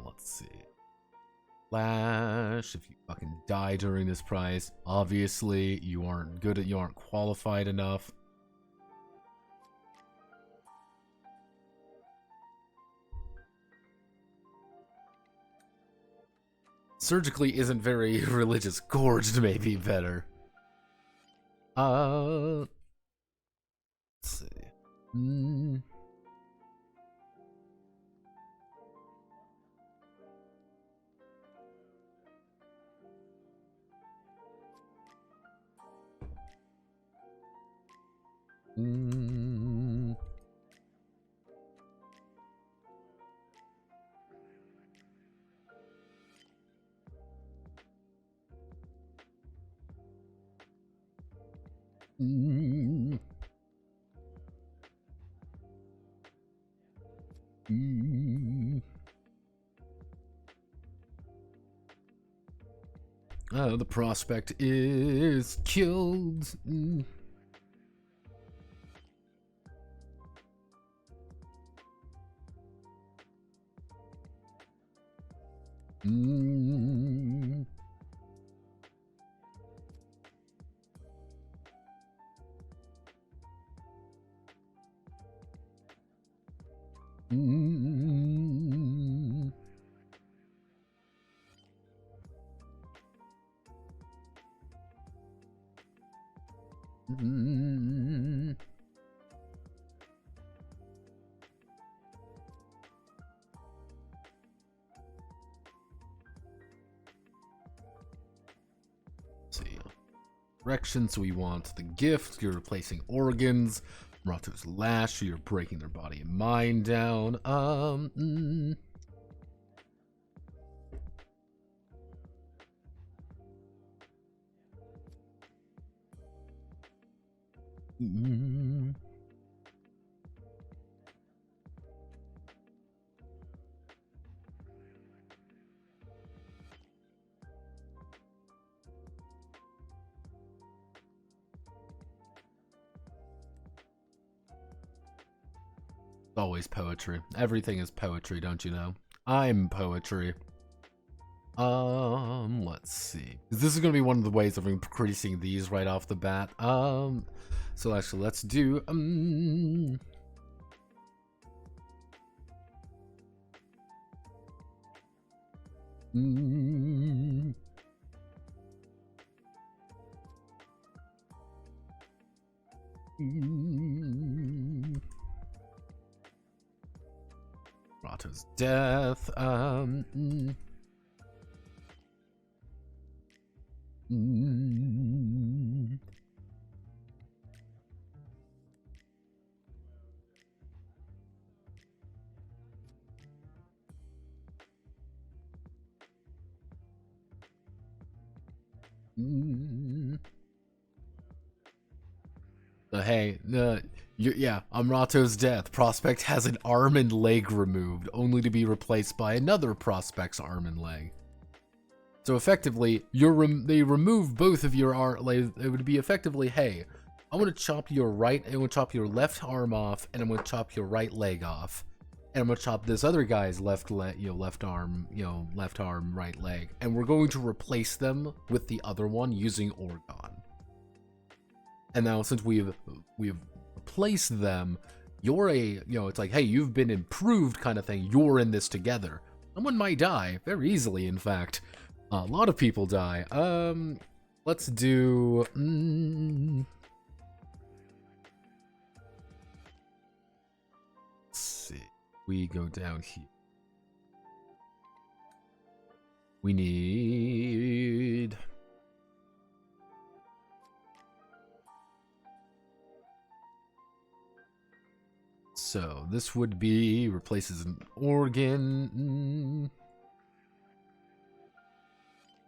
Let's see. Lash. If you fucking die during this price, obviously you aren't you aren't qualified enough. Surgically isn't very religious. Gorged may be better. Let's see. The prospect is killed. See. Directions, we want the gift, you're replacing organs. Amrato's lash, you're breaking their body and mind down. Always poetry. Everything is poetry, don't you know? I'm poetry. Let's see. This is gonna be one of the ways of increasing these right off the bat. So actually, let's do Amrato's death. Hey, yeah, Amrato's death. Prospect has an arm and leg removed, only to be replaced by another Prospect's arm and leg. So effectively, they remove both of your arm. Like, it would be effectively, hey, I'm gonna chop your left arm off, and I'm gonna chop your right leg off, and I'm gonna chop this other guy's left arm, right leg, and we're going to replace them with the other one using Orgone. And now, since we've replaced them, you're it's like, hey, you've been improved kind of thing. You're in this together. Someone might die very easily. In fact, a lot of people die. Let's do. Let's see. We go down here. We need. So this would be replaces an organ.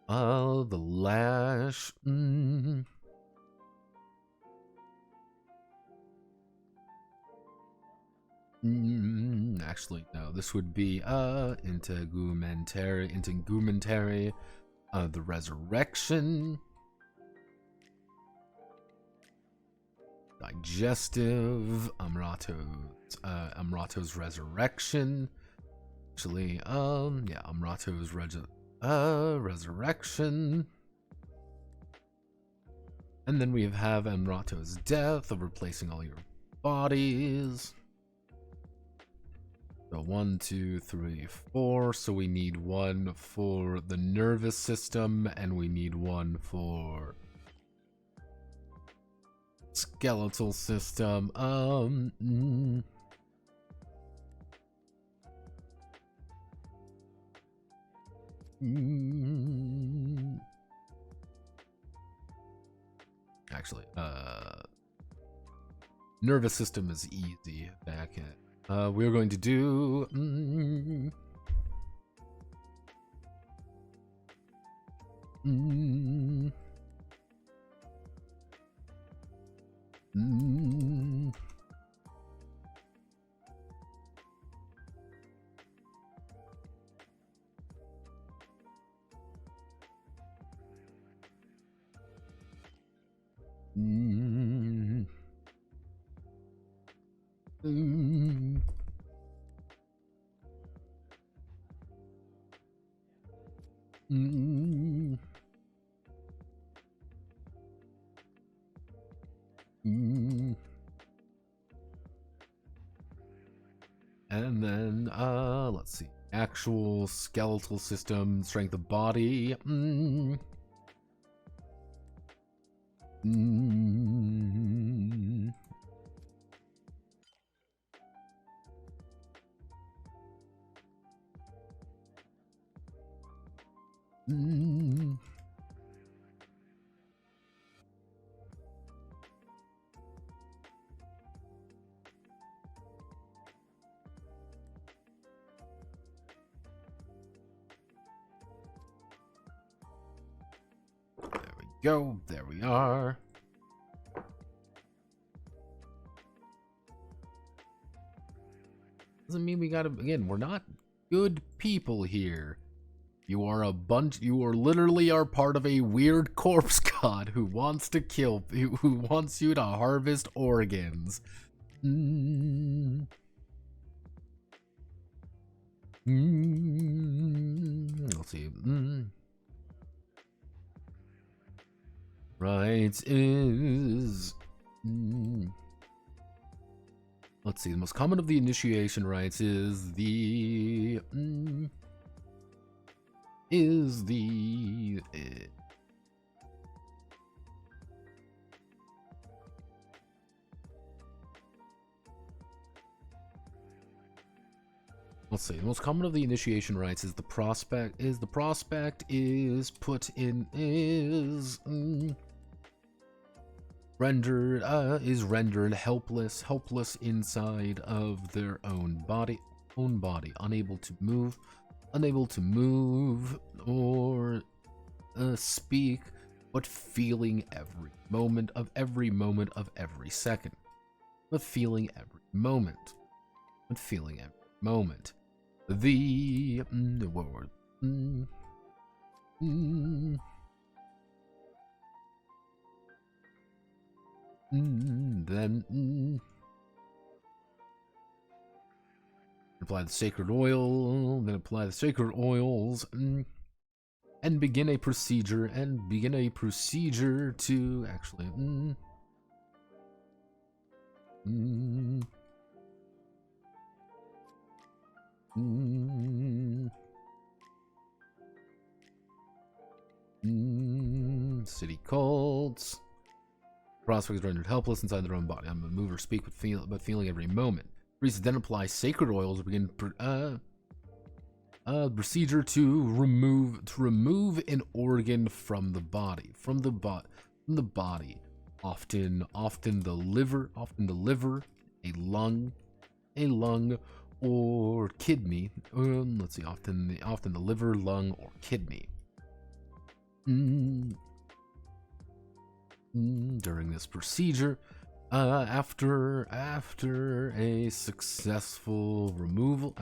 The lash. Actually, no. This would be integumentary. The resurrection. Digestive. Amrato's resurrection. Actually, yeah, Amrato's Resurrection. And then we have Amrato's death of replacing all your bodies. So 1, 2, 3, 4. So we need one for the nervous system, and we need one for skeletal system. Actually, nervous system is easy back at. We're going to do and then let's see, actual skeletal system, strength of body. There we go. There we are. Doesn't mean we gotta, again, we're not good people here. You are literally are part of a weird corpse god who wants to kill, who wants you to harvest organs. Let's see. Right is... let's see, the most common of the initiation rites is the... let's see, the most common of the initiation rites is the prospect is put in rendered helpless inside of their own body, unable to move or speak, but feeling every moment of every second, but feeling every moment. The word. Then apply the sacred oil. Then apply the sacred oils and begin a procedure. To actually. City cults. Prospects rendered helpless inside their own body. I'm gonna move or speak, but feeling every moment. Priests then apply sacred oils. Begin procedure to remove an organ from the body. Often the liver, a lung, or kidney. Let's see. Often the liver, lung, or kidney. During this procedure, after a successful removal,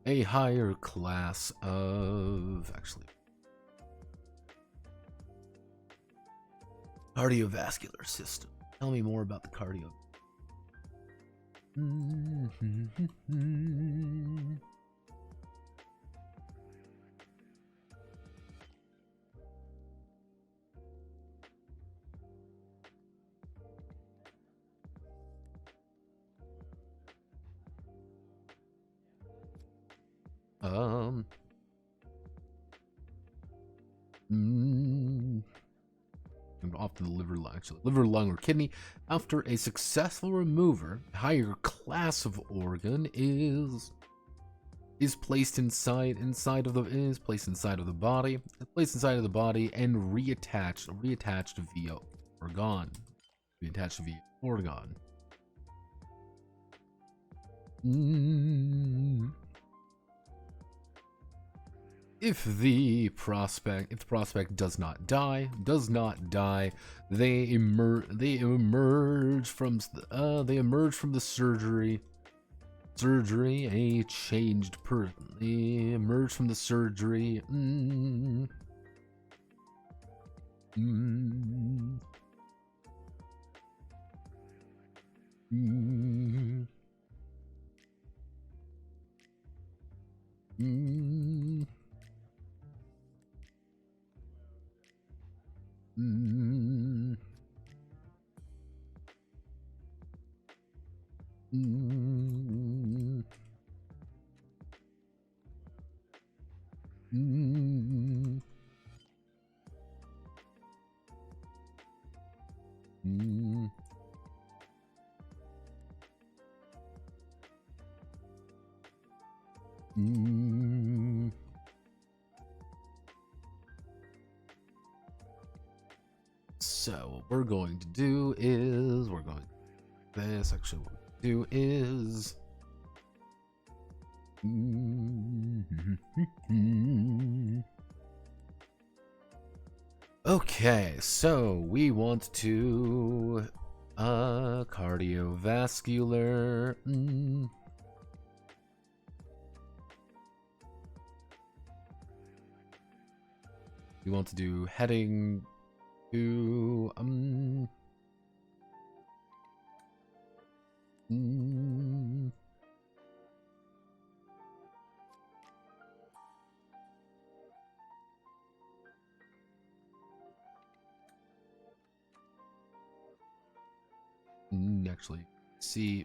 a higher class of Cardiovascular system. Tell me more about the cardio. Often the liver, actually, liver, lung, or kidney. After a successful remover, a higher class of organ is placed inside of the body, and reattached via orgone. If the prospect does not die, they emerge from the surgery a changed person. They emerge from the surgery. So what we're going to do is what we do is okay, so we want to cardiovascular. We want to do heading to actually see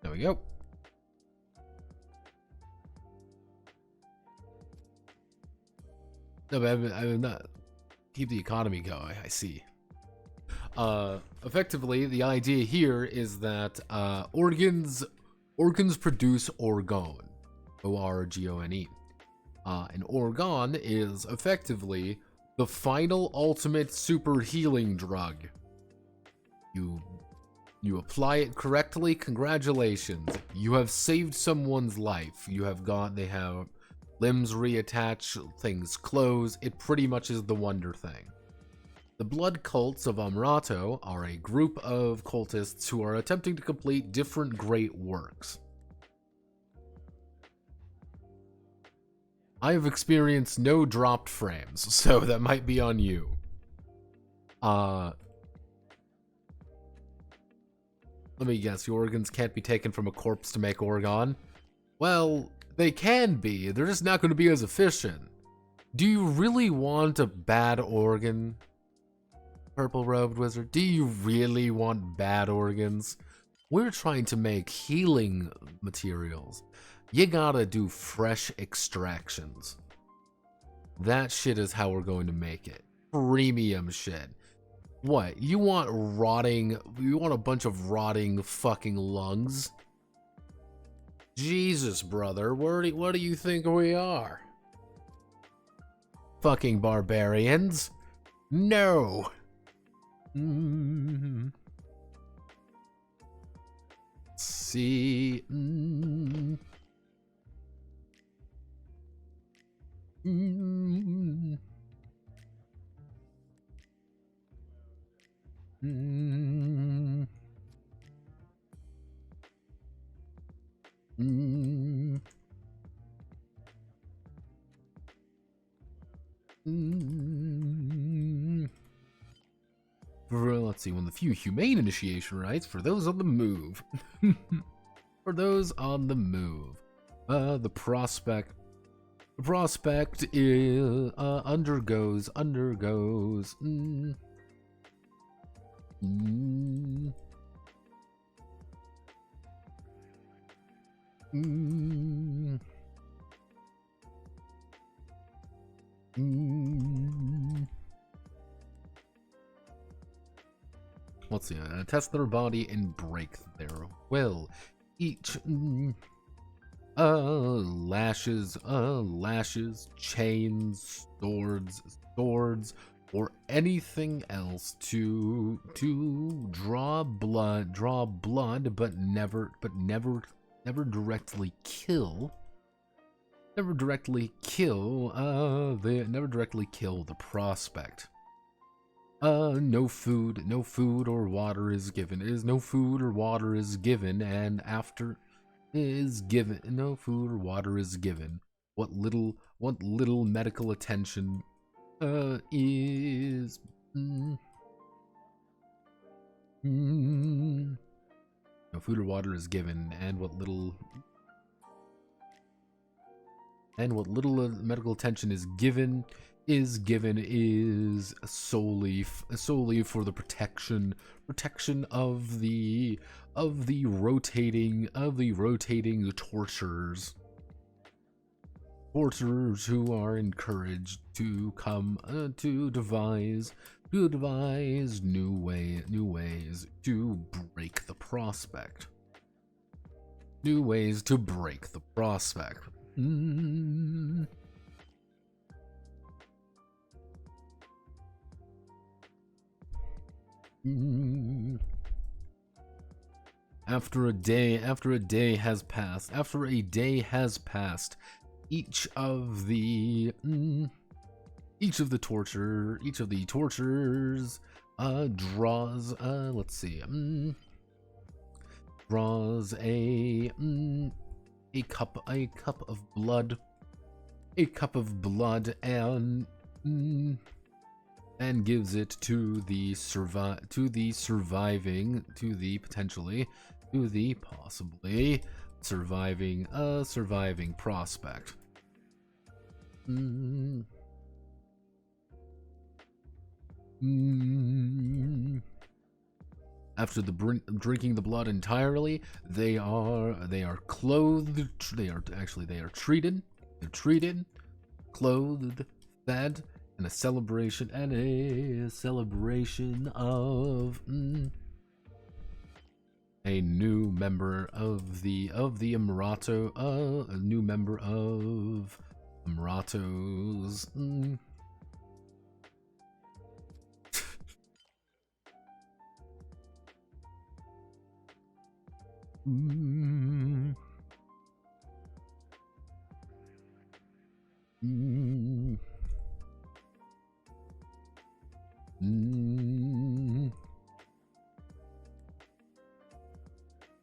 there we go. No, but I would not keep the economy going. I see. Effectively, the idea here is that organs produce orgone, orgone. And orgone is effectively the final ultimate super healing drug. You apply it correctly, congratulations. You have saved someone's life. They have limbs reattach, things close. It pretty much is the wonder thing. The blood cults of Amrato are a group of cultists who are attempting to complete different great works. I have experienced no dropped frames, so that might be on you. Let me guess, your organs can't be taken from a corpse to make orgone? Well, they can be, they're just not going to be as efficient. Do you really want a bad organ, purple-robed wizard? Do you really want bad organs? We're trying to make healing materials. You gotta do fresh extractions. That shit is how we're going to make it. Premium shit. What? You want rotting... You want a bunch of rotting fucking lungs? Jesus, brother. What do you think we are? Fucking barbarians? No! See... Let's see, one of the few humane initiation rites for those on the move. For those on the move. The prospect is, undergoes. Let's see, test their body and break their will. Each lashes, chains, swords, or anything else to draw blood, but never directly kill. Never directly kill the prospect. No food or water is given. And after is given, no food or water is given. What little medical attention is no food or water is given, and what little medical attention is given is solely for the protection of the rotating torturers who are encouraged to come to devise new ways to break the prospect. After a day has passed, each of the torturers draws draws a cup of blood, and gives it to the possibly surviving prospect. After drinking the blood entirely, they are clothed. They are treated. They're treated, clothed, fed, and a celebration of a new member of the Amrato, a new member of Amrato's.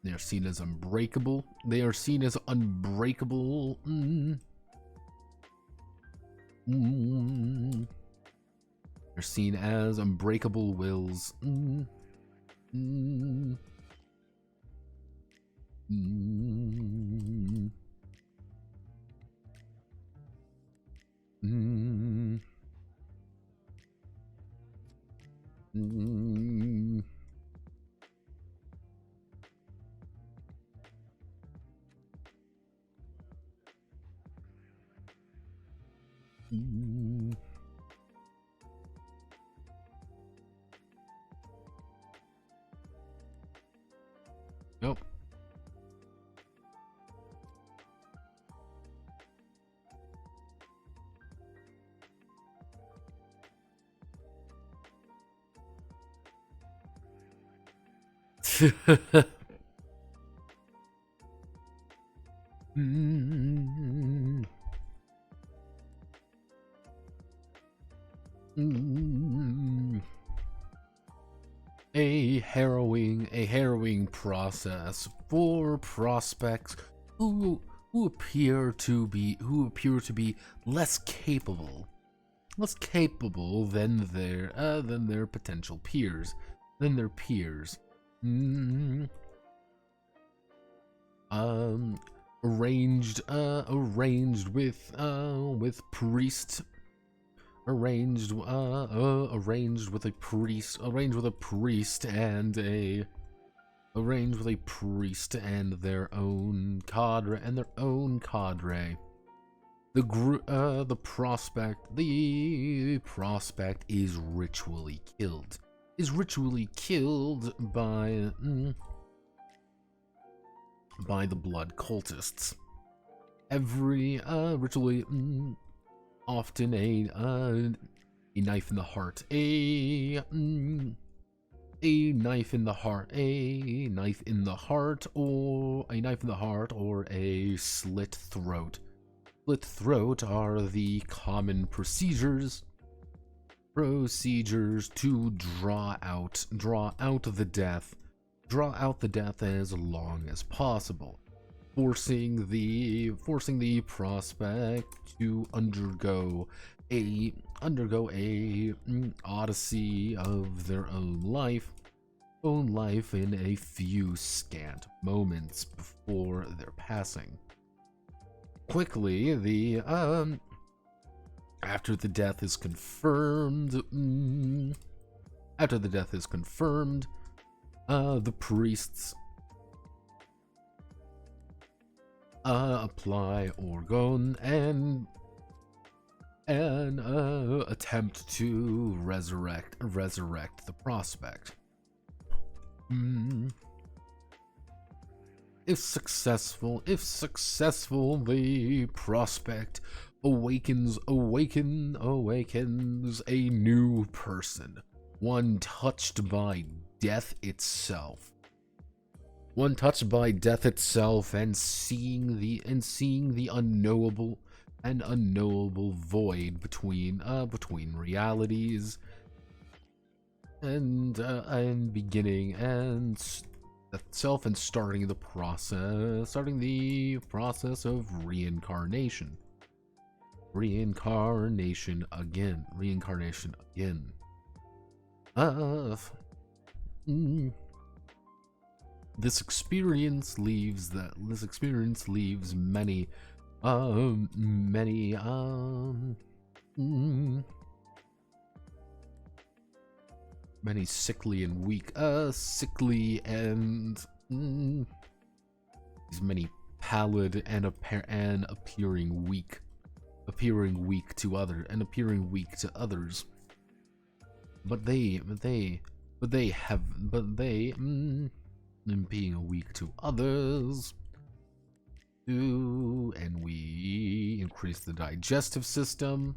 They are seen as unbreakable. They're seen as unbreakable wills. Nope. A harrowing process for prospects who appear to be less capable than their potential peers, than their peers. Arranged with priests. Arranged with a priest and their own cadre. The prospect is ritually killed. By the blood cultists. Every ritually. Often a knife in the heart, a knife in the heart, or a slit throat. Slit throat are the common procedures to draw out the death as long as possible, forcing the prospect to undergo a odyssey of their own life in a few scant moments before their passing. Quickly, after the death is confirmed, the priests apply Orgone and attempt to resurrect the prospect. If successful, the prospect awakens a new person, one touched by death itself. And seeing the unknowable void between realities, and beginning and self, and starting the process of reincarnation again. This experience leaves many sickly and weak, many pallid and appearing weak to others. But they being weak to others, and we increase the digestive system,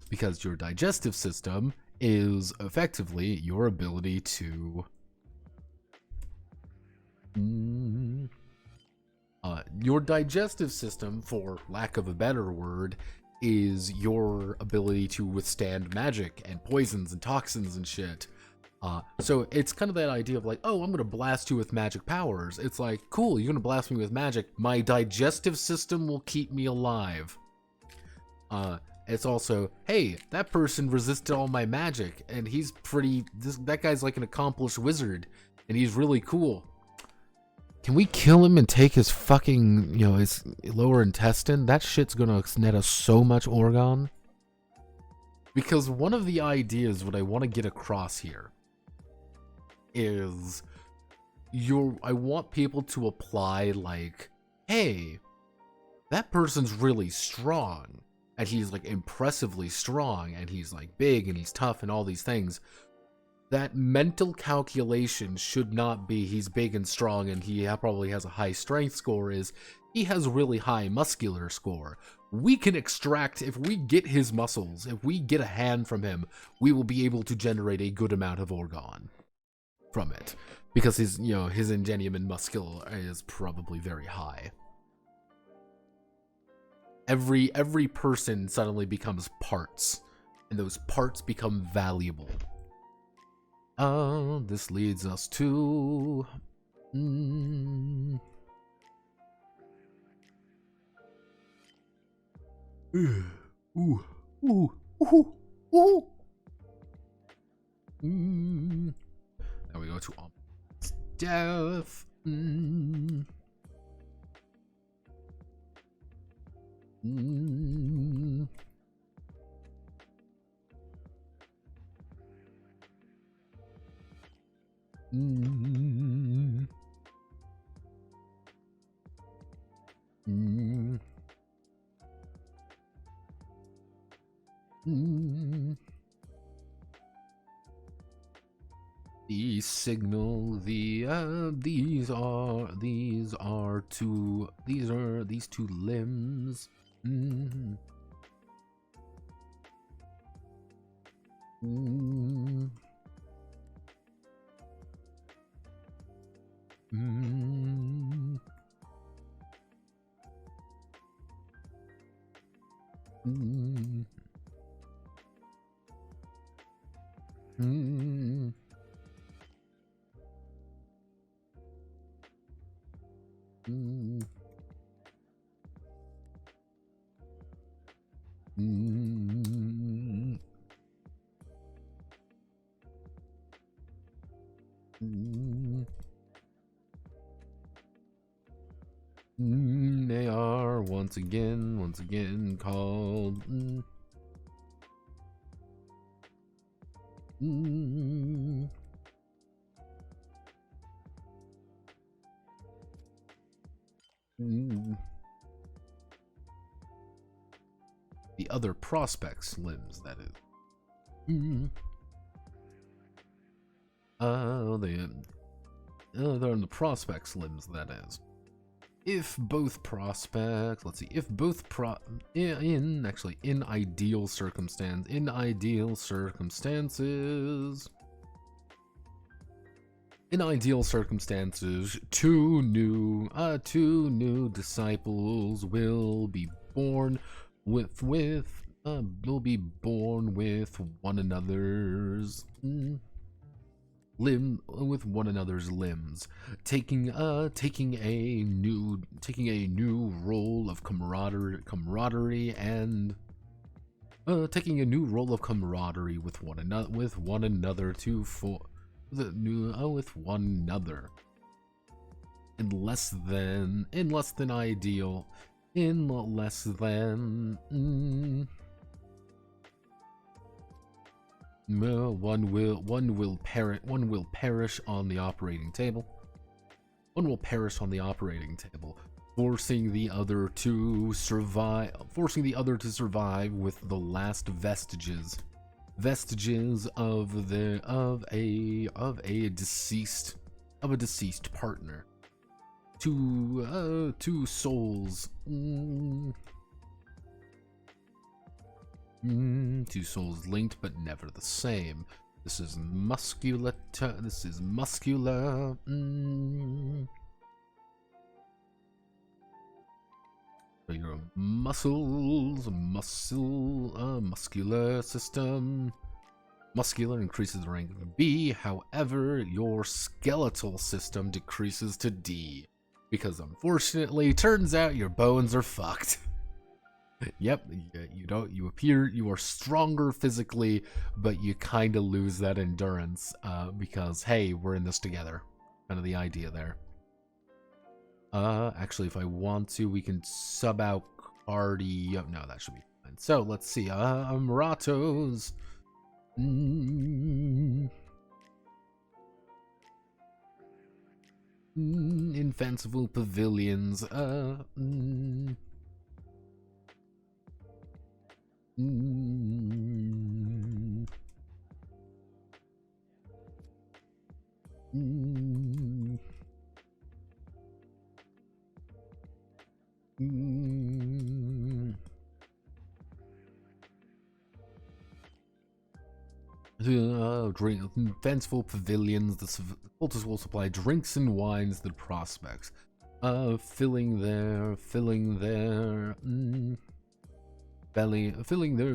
because your digestive system is effectively your ability to your digestive system, for lack of a better word, is your ability to withstand magic and poisons and toxins and shit. So it's kind of that idea of like, oh, I'm gonna blast you with magic powers. It's like, cool, you're gonna blast me with magic. My digestive system will keep me alive. It's also, hey, that person resisted all my magic, and that guy's like an accomplished wizard, and he's really cool. Can we kill him and take his fucking, his lower intestine? That shit's gonna net us so much Orgone. Because one of the ideas, what I want to get across here, is I want people to apply, like, hey, that person's really strong, and he's like impressively strong, and he's like big and he's tough and all these things. That mental calculation should not be he's big and strong and he probably has a high strength score, is he has really high muscular score. We can extract, if we get his muscles, if we get a hand from him, we will be able to generate a good amount of Orgone from it. Because his, you know, his ingenium and muscle is probably very high. Every person suddenly becomes parts, and those parts become valuable. This leads us to... Ooh, ooh, ooh, ooh. Now we go to death. The signal, these two limbs. They are once again called the other prospects limbs, that is. They're in the prospects limbs, that is. If both prospects, let's see, if both in ideal circumstances, two new disciples will be born with one another's limbs, taking a new role of camaraderie and taking a new role of camaraderie with one another in less than ideal, one will perish on the operating table. Forcing the other to survive with the last vestiges of a deceased partner. Two souls. Two souls linked but never the same. This is muscular. So your muscular system. Muscular increases the rank of B, however, your skeletal system decreases to D. Because unfortunately, turns out your bones are fucked. Yep, you are stronger physically, but you kind of lose that endurance, because, hey, we're in this together. Kind of the idea there. Actually, if I want to, we can sub out cardio. No, that should be fine. So, let's see, Amrato's... in fanciful pavilions, Fanciful pavilions. The cultists will supply drinks and wines to the prospects, filling their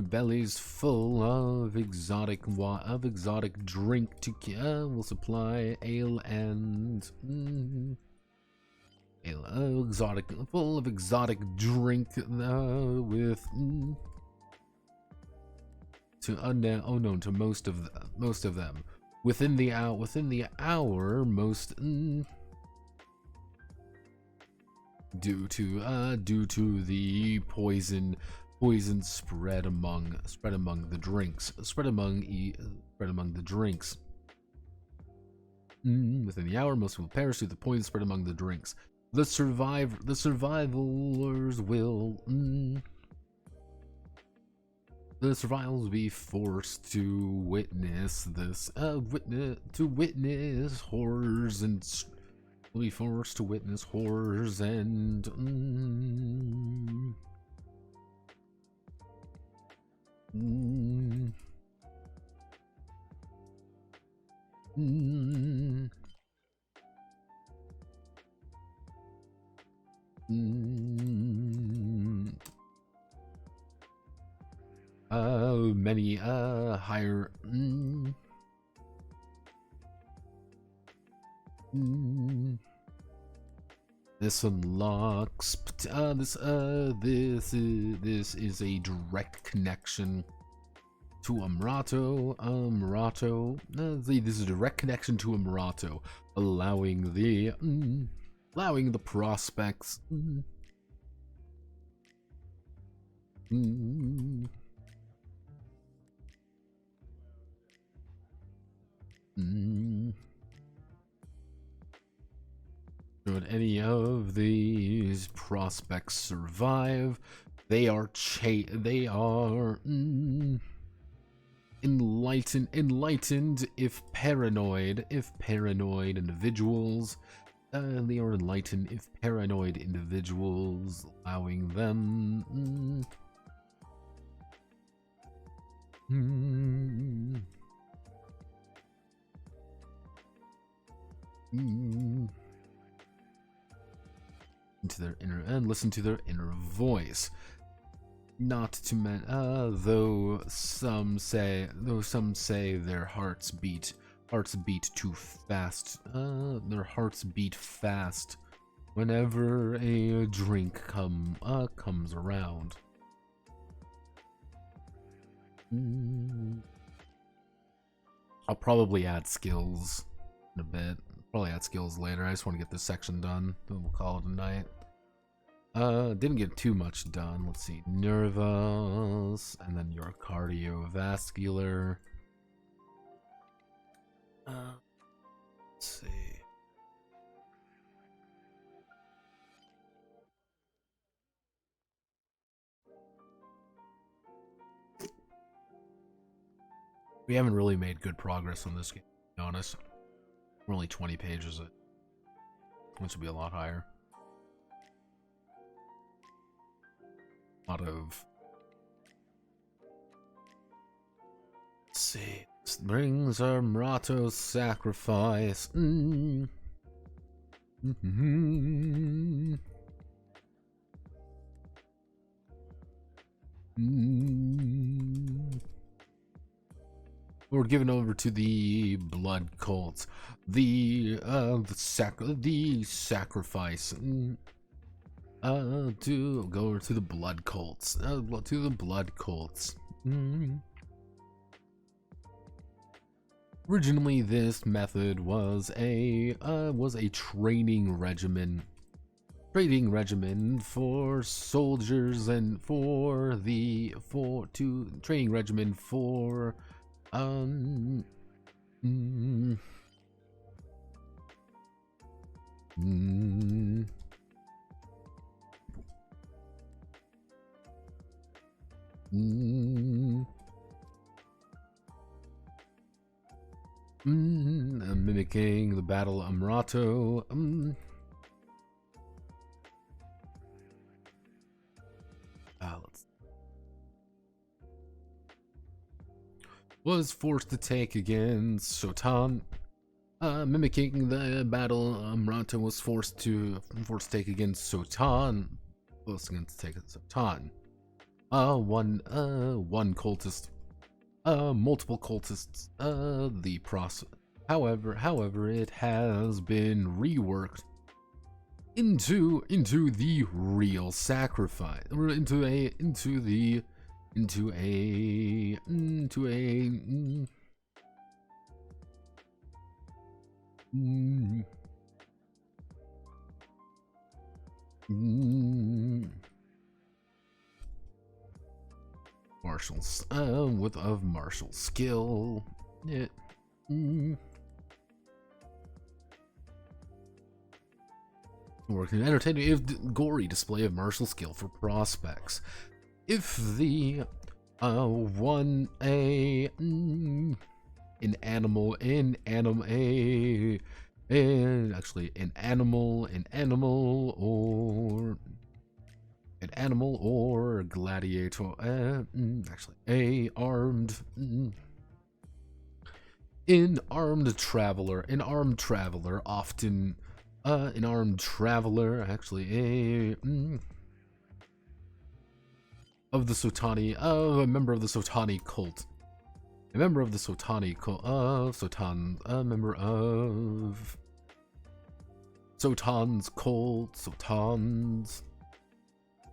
bellies full of exotic drink. Will supply ale and full of exotic drink with. Unknown to most of them. Within the hour, most due to the poison spread among the drinks. Within the hour, most will perish due to the poison spread among the drinks. The survivors will. The survivors will be forced to witness this. Witness horrors and. Will be forced to witness horrors and. Many higher. This unlocks. This is a direct connection to Amrato. This is a direct connection to Amrato, allowing the prospects. Should any of these prospects survive, they are enlightened if paranoid individuals. They are enlightened if paranoid individuals, allowing them. Into their inner and listen to their inner voice. Not to mention, though some say their hearts beat too fast. Their hearts beat fast whenever a drink comes around. I'll probably add skills in a bit. Probably add skills later. I just want to get this section done. Then we'll call it a night. Didn't get too much done. Let's see. Nervous, and then your cardiovascular. Let's see. We haven't really made good progress on this game, to be honest. We're only 20 pages in. Which would be a lot higher. A lot of. Let's see. This brings Amrato's sacrifice. We're given over to the blood cults. The sacrifice. To go to the blood cults. To the blood cults. Originally, this method was a training regimen. Training regimen for soldiers and training regimen for mimicking the Battle of Amrato. let's was forced to take against Shotan. Mimicking the battle, Amrato was forced to take against Shotan. Forced to take against Shotan. One cultist. Multiple cultists. The process. However, it has been reworked into the real sacrifice, or into a martials of martial skill. Working entertaining, if gory display of martial skill for prospects. If the an animal or gladiator, an armed traveler often, an armed traveler, of the Sotani, a member of the Sotani cult. A member of the Sotani cult, a member of Sotan's cult,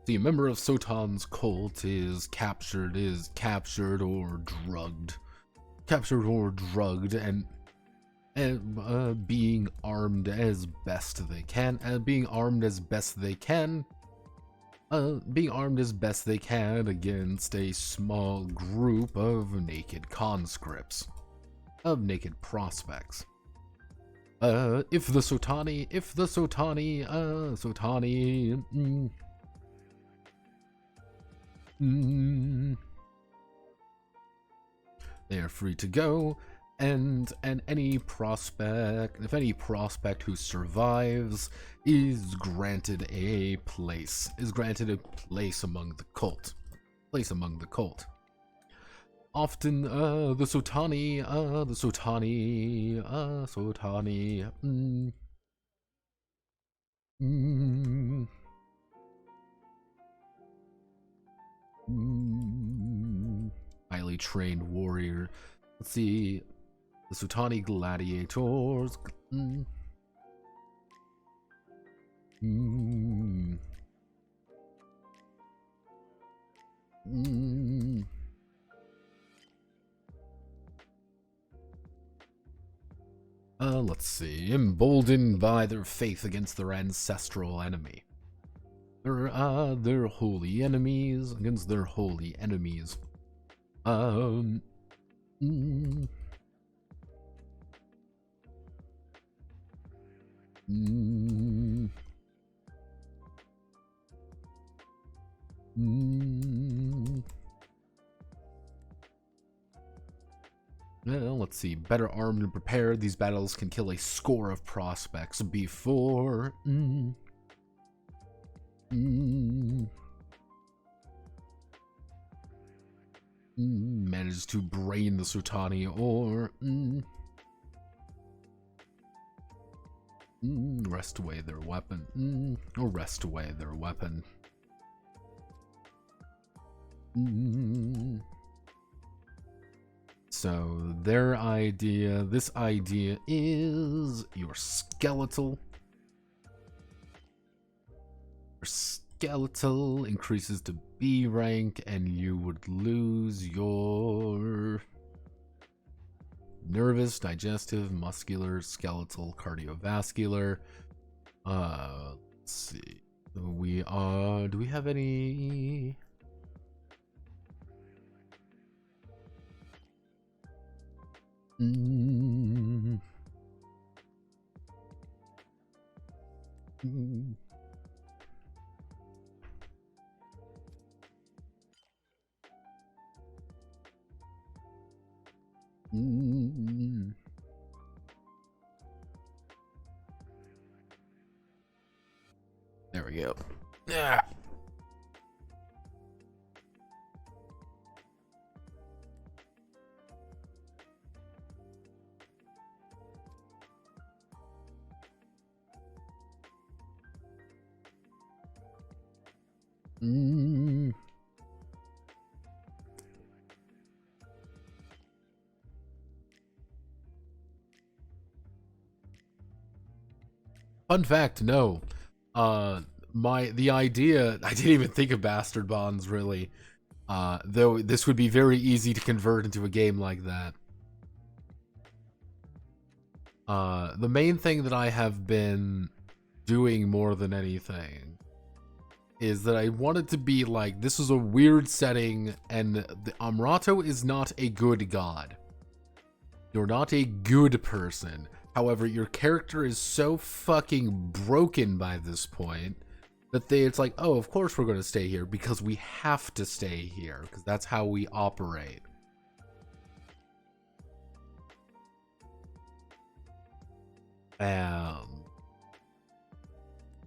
The member of Sotan's cult is captured or drugged, and being armed as best they can, against a small group of naked conscripts, naked prospects. If the Sotani, they are free to go, and any prospect who survives is granted a place among the cult. Often, the Sotani, highly trained warrior. Let's see, the Sotani gladiators. Let's see, emboldened by their faith against their ancestral enemy. Their holy enemies, against their holy enemies. Well, let's see. Better armed and prepared, these battles can kill a score of prospects before manages to brain the Sotani or wrest away their weapon, So this idea is your skeletal. Your skeletal increases to B rank, and you would lose your nervous, digestive, muscular, skeletal, cardiovascular. Let's see. Do we have any? There we go. Mm. Fun fact, no. The idea, I didn't even think of Bastard Bonds, really. Though this would be very easy to convert into a game like that. The main thing that I have been doing more than anything is that I wanted to be like, this is a weird setting, and the Amrato is not a good god. You're not a good person. However, your character is so fucking broken by this point that it's like, oh, of course we're going to stay here because we have to stay here because that's how we operate.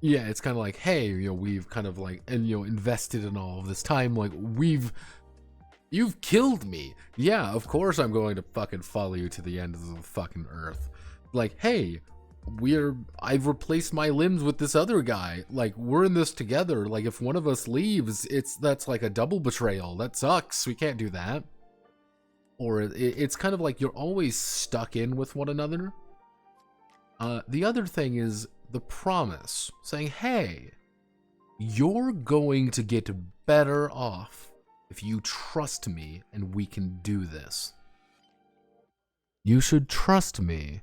Yeah, it's kind of like, hey, we've kind of like, and invested in all of this time, like you've killed me. Yeah, of course I'm going to fucking follow you to the end of the fucking earth. Like, hey, I've replaced my limbs with this other guy. Like, we're in this together. Like, if one of us leaves, that's like a double betrayal. That sucks. We can't do that. Or it's kind of like you're always stuck in with one another. The other thing is the promise, saying, hey, you're going to get better off if you trust me and we can do this. You should trust me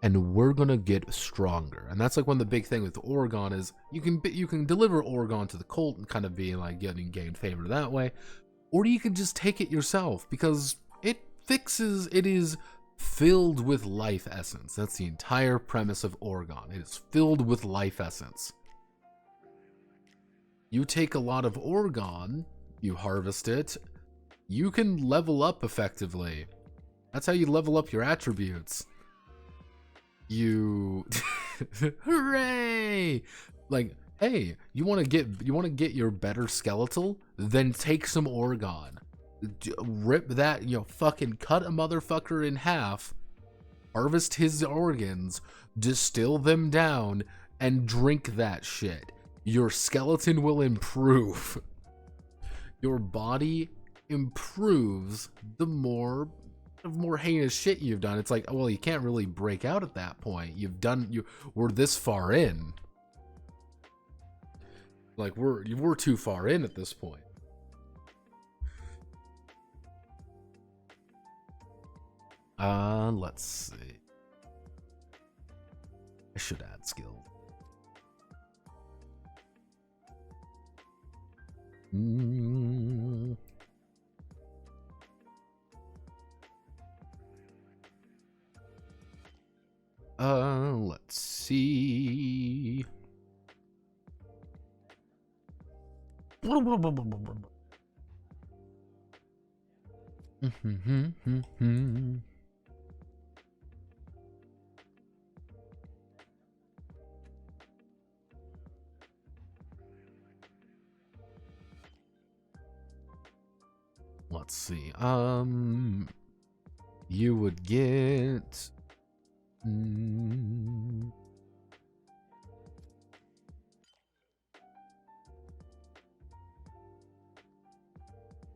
and we're gonna get stronger. And that's like one of the big thing with Orgone is you can deliver Orgone to the cult and kind of be like gain favor that way, or you can just take it yourself because it is filled with life essence. That's the entire premise of Orgone. It is filled with life essence. You take a lot of Orgone, you harvest it, you can level up effectively. That's how you level up your attributes. You hooray! Like, hey, you want to get your better skeletal? Then take some Orgone. Rip that, fucking cut a motherfucker in half, harvest his organs, distill them down, and drink that shit. Your skeleton will improve. Your body improves the more heinous shit you've done. It's like, well, you can't really break out at that point. We're this far in. Like, we're too far in at this point. Let's see. I should add skill. Let's see. Let's see. You would get.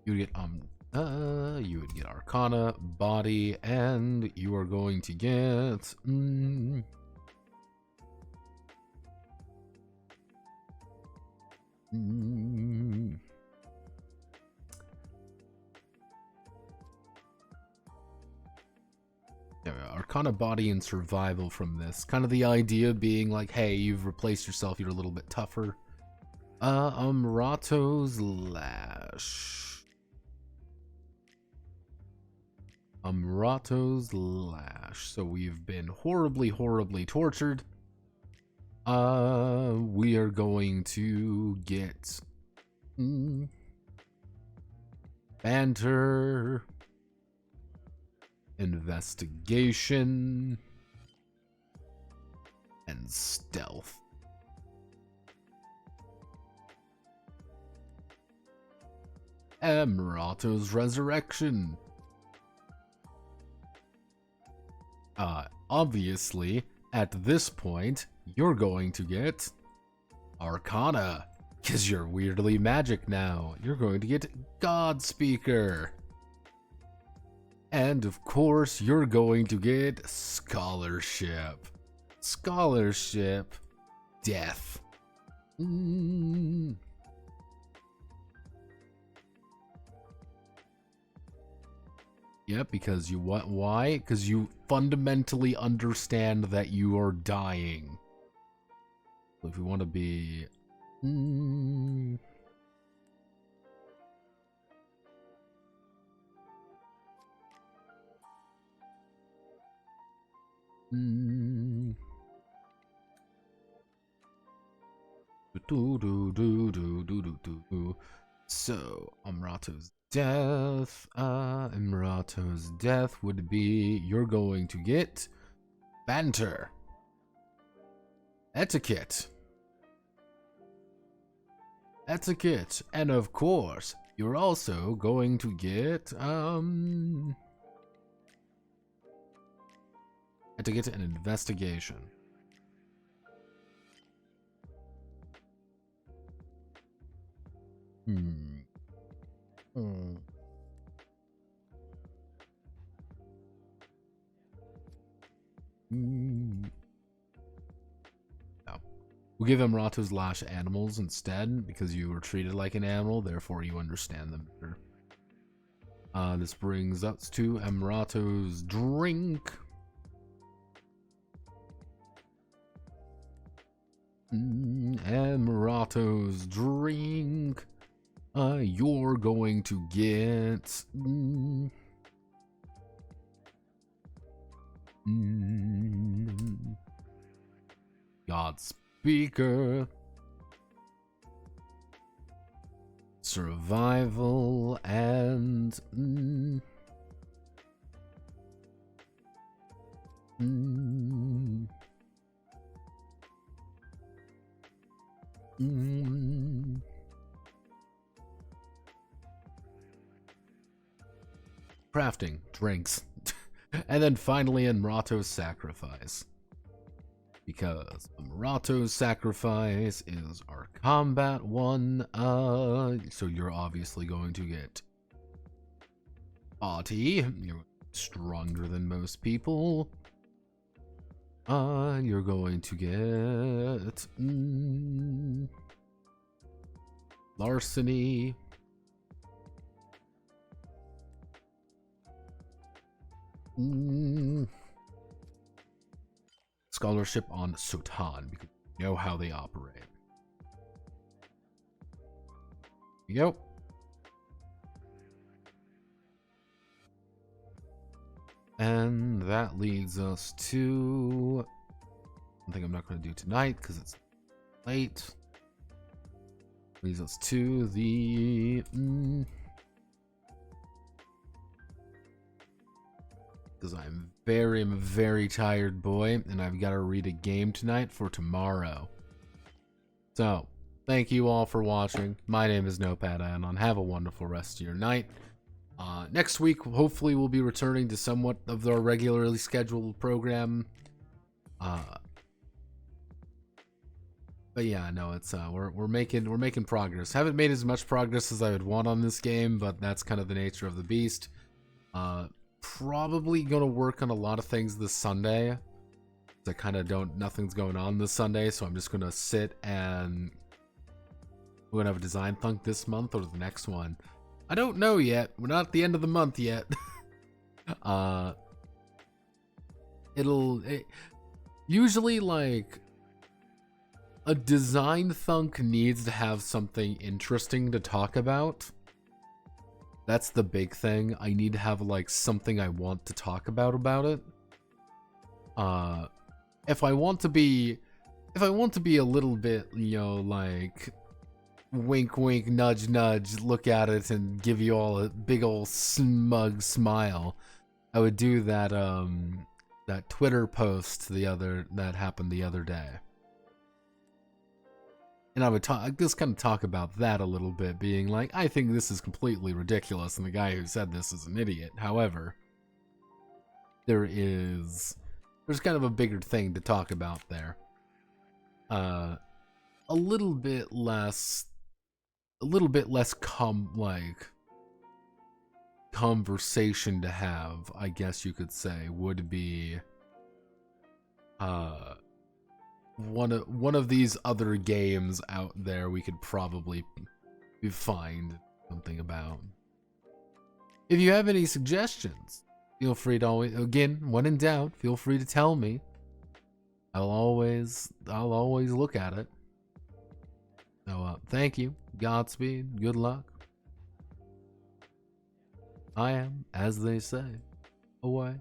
You would get Arcana, Body, and you are going to get. Arcana, Body, and Survival from this. Kind of the idea being like, hey, you've replaced yourself, you're a little bit tougher. Amrato's Lash. Amrato's Lash. So we've been horribly, horribly tortured. We are going to get Banter, Investigation, and Stealth. Amrato's Resurrection. Obviously, at this point, you're going to get Arcana. Because you're weirdly magic now. You're going to get God Speaker. And of course, you're going to get Scholarship. Scholarship. Death. Yeah, because you what? Why? Because you fundamentally understand that you are dying. So if you want to be... So, Amrato's death. Amrato's death would be you're going to get banter, etiquette, and of course, you're also going to get etiquette and investigation. No. We'll give Amrato's lash animals instead, because you were treated like an animal, therefore you understand them better. This brings us to Amrato's drink. Amrato's drink. You're going to get... God Speaker. Survival and... crafting, drinks. And then finally Amrato's sacrifice. Because Amrato's sacrifice is our combat one, so you're obviously going to get body. You're stronger than most people. You're going to get larceny. Scholarship on Sultan, because you know how they operate. There you go. And that leads us to something I'm not going to do tonight because it's late. Leads us to the because I'm a very tired boy, and I've got to read a game tonight for tomorrow. So, thank you all for watching. My name is Notepad Anon. Have a wonderful rest of your night. Next week, hopefully, we'll be returning to somewhat of our regularly scheduled program. But yeah, no, it's we're making progress. Haven't made as much progress as I would want on this game, but that's kind of the nature of the beast. Probably gonna work on a lot of things this Sunday. I kind of nothing's going on this Sunday, so I'm just gonna sit and we're gonna have a design thunk this month or the next one. I don't know yet. We're not at the end of the month yet. Usually like a design thunk needs to have something interesting to talk about. That's the big thing. I need to have like something I want to talk about it. If I want to be a little bit, you know, like wink wink nudge nudge, look at it and give you all a big old smug smile, I would do that that Twitter post that happened the other day. And I would just kind of talk about that a little bit, being like, I think this is completely ridiculous, and the guy who said this is an idiot. However, there's kind of a bigger thing to talk about there. A little bit less a little bit less conversation to have, I guess you could say, would be one of these other games out there we could probably find something about. If you have any suggestions, feel free to always, again, when in doubt, feel free to tell me. I'll always look at it. So, thank you. Godspeed. Good luck. I am, as they say, away.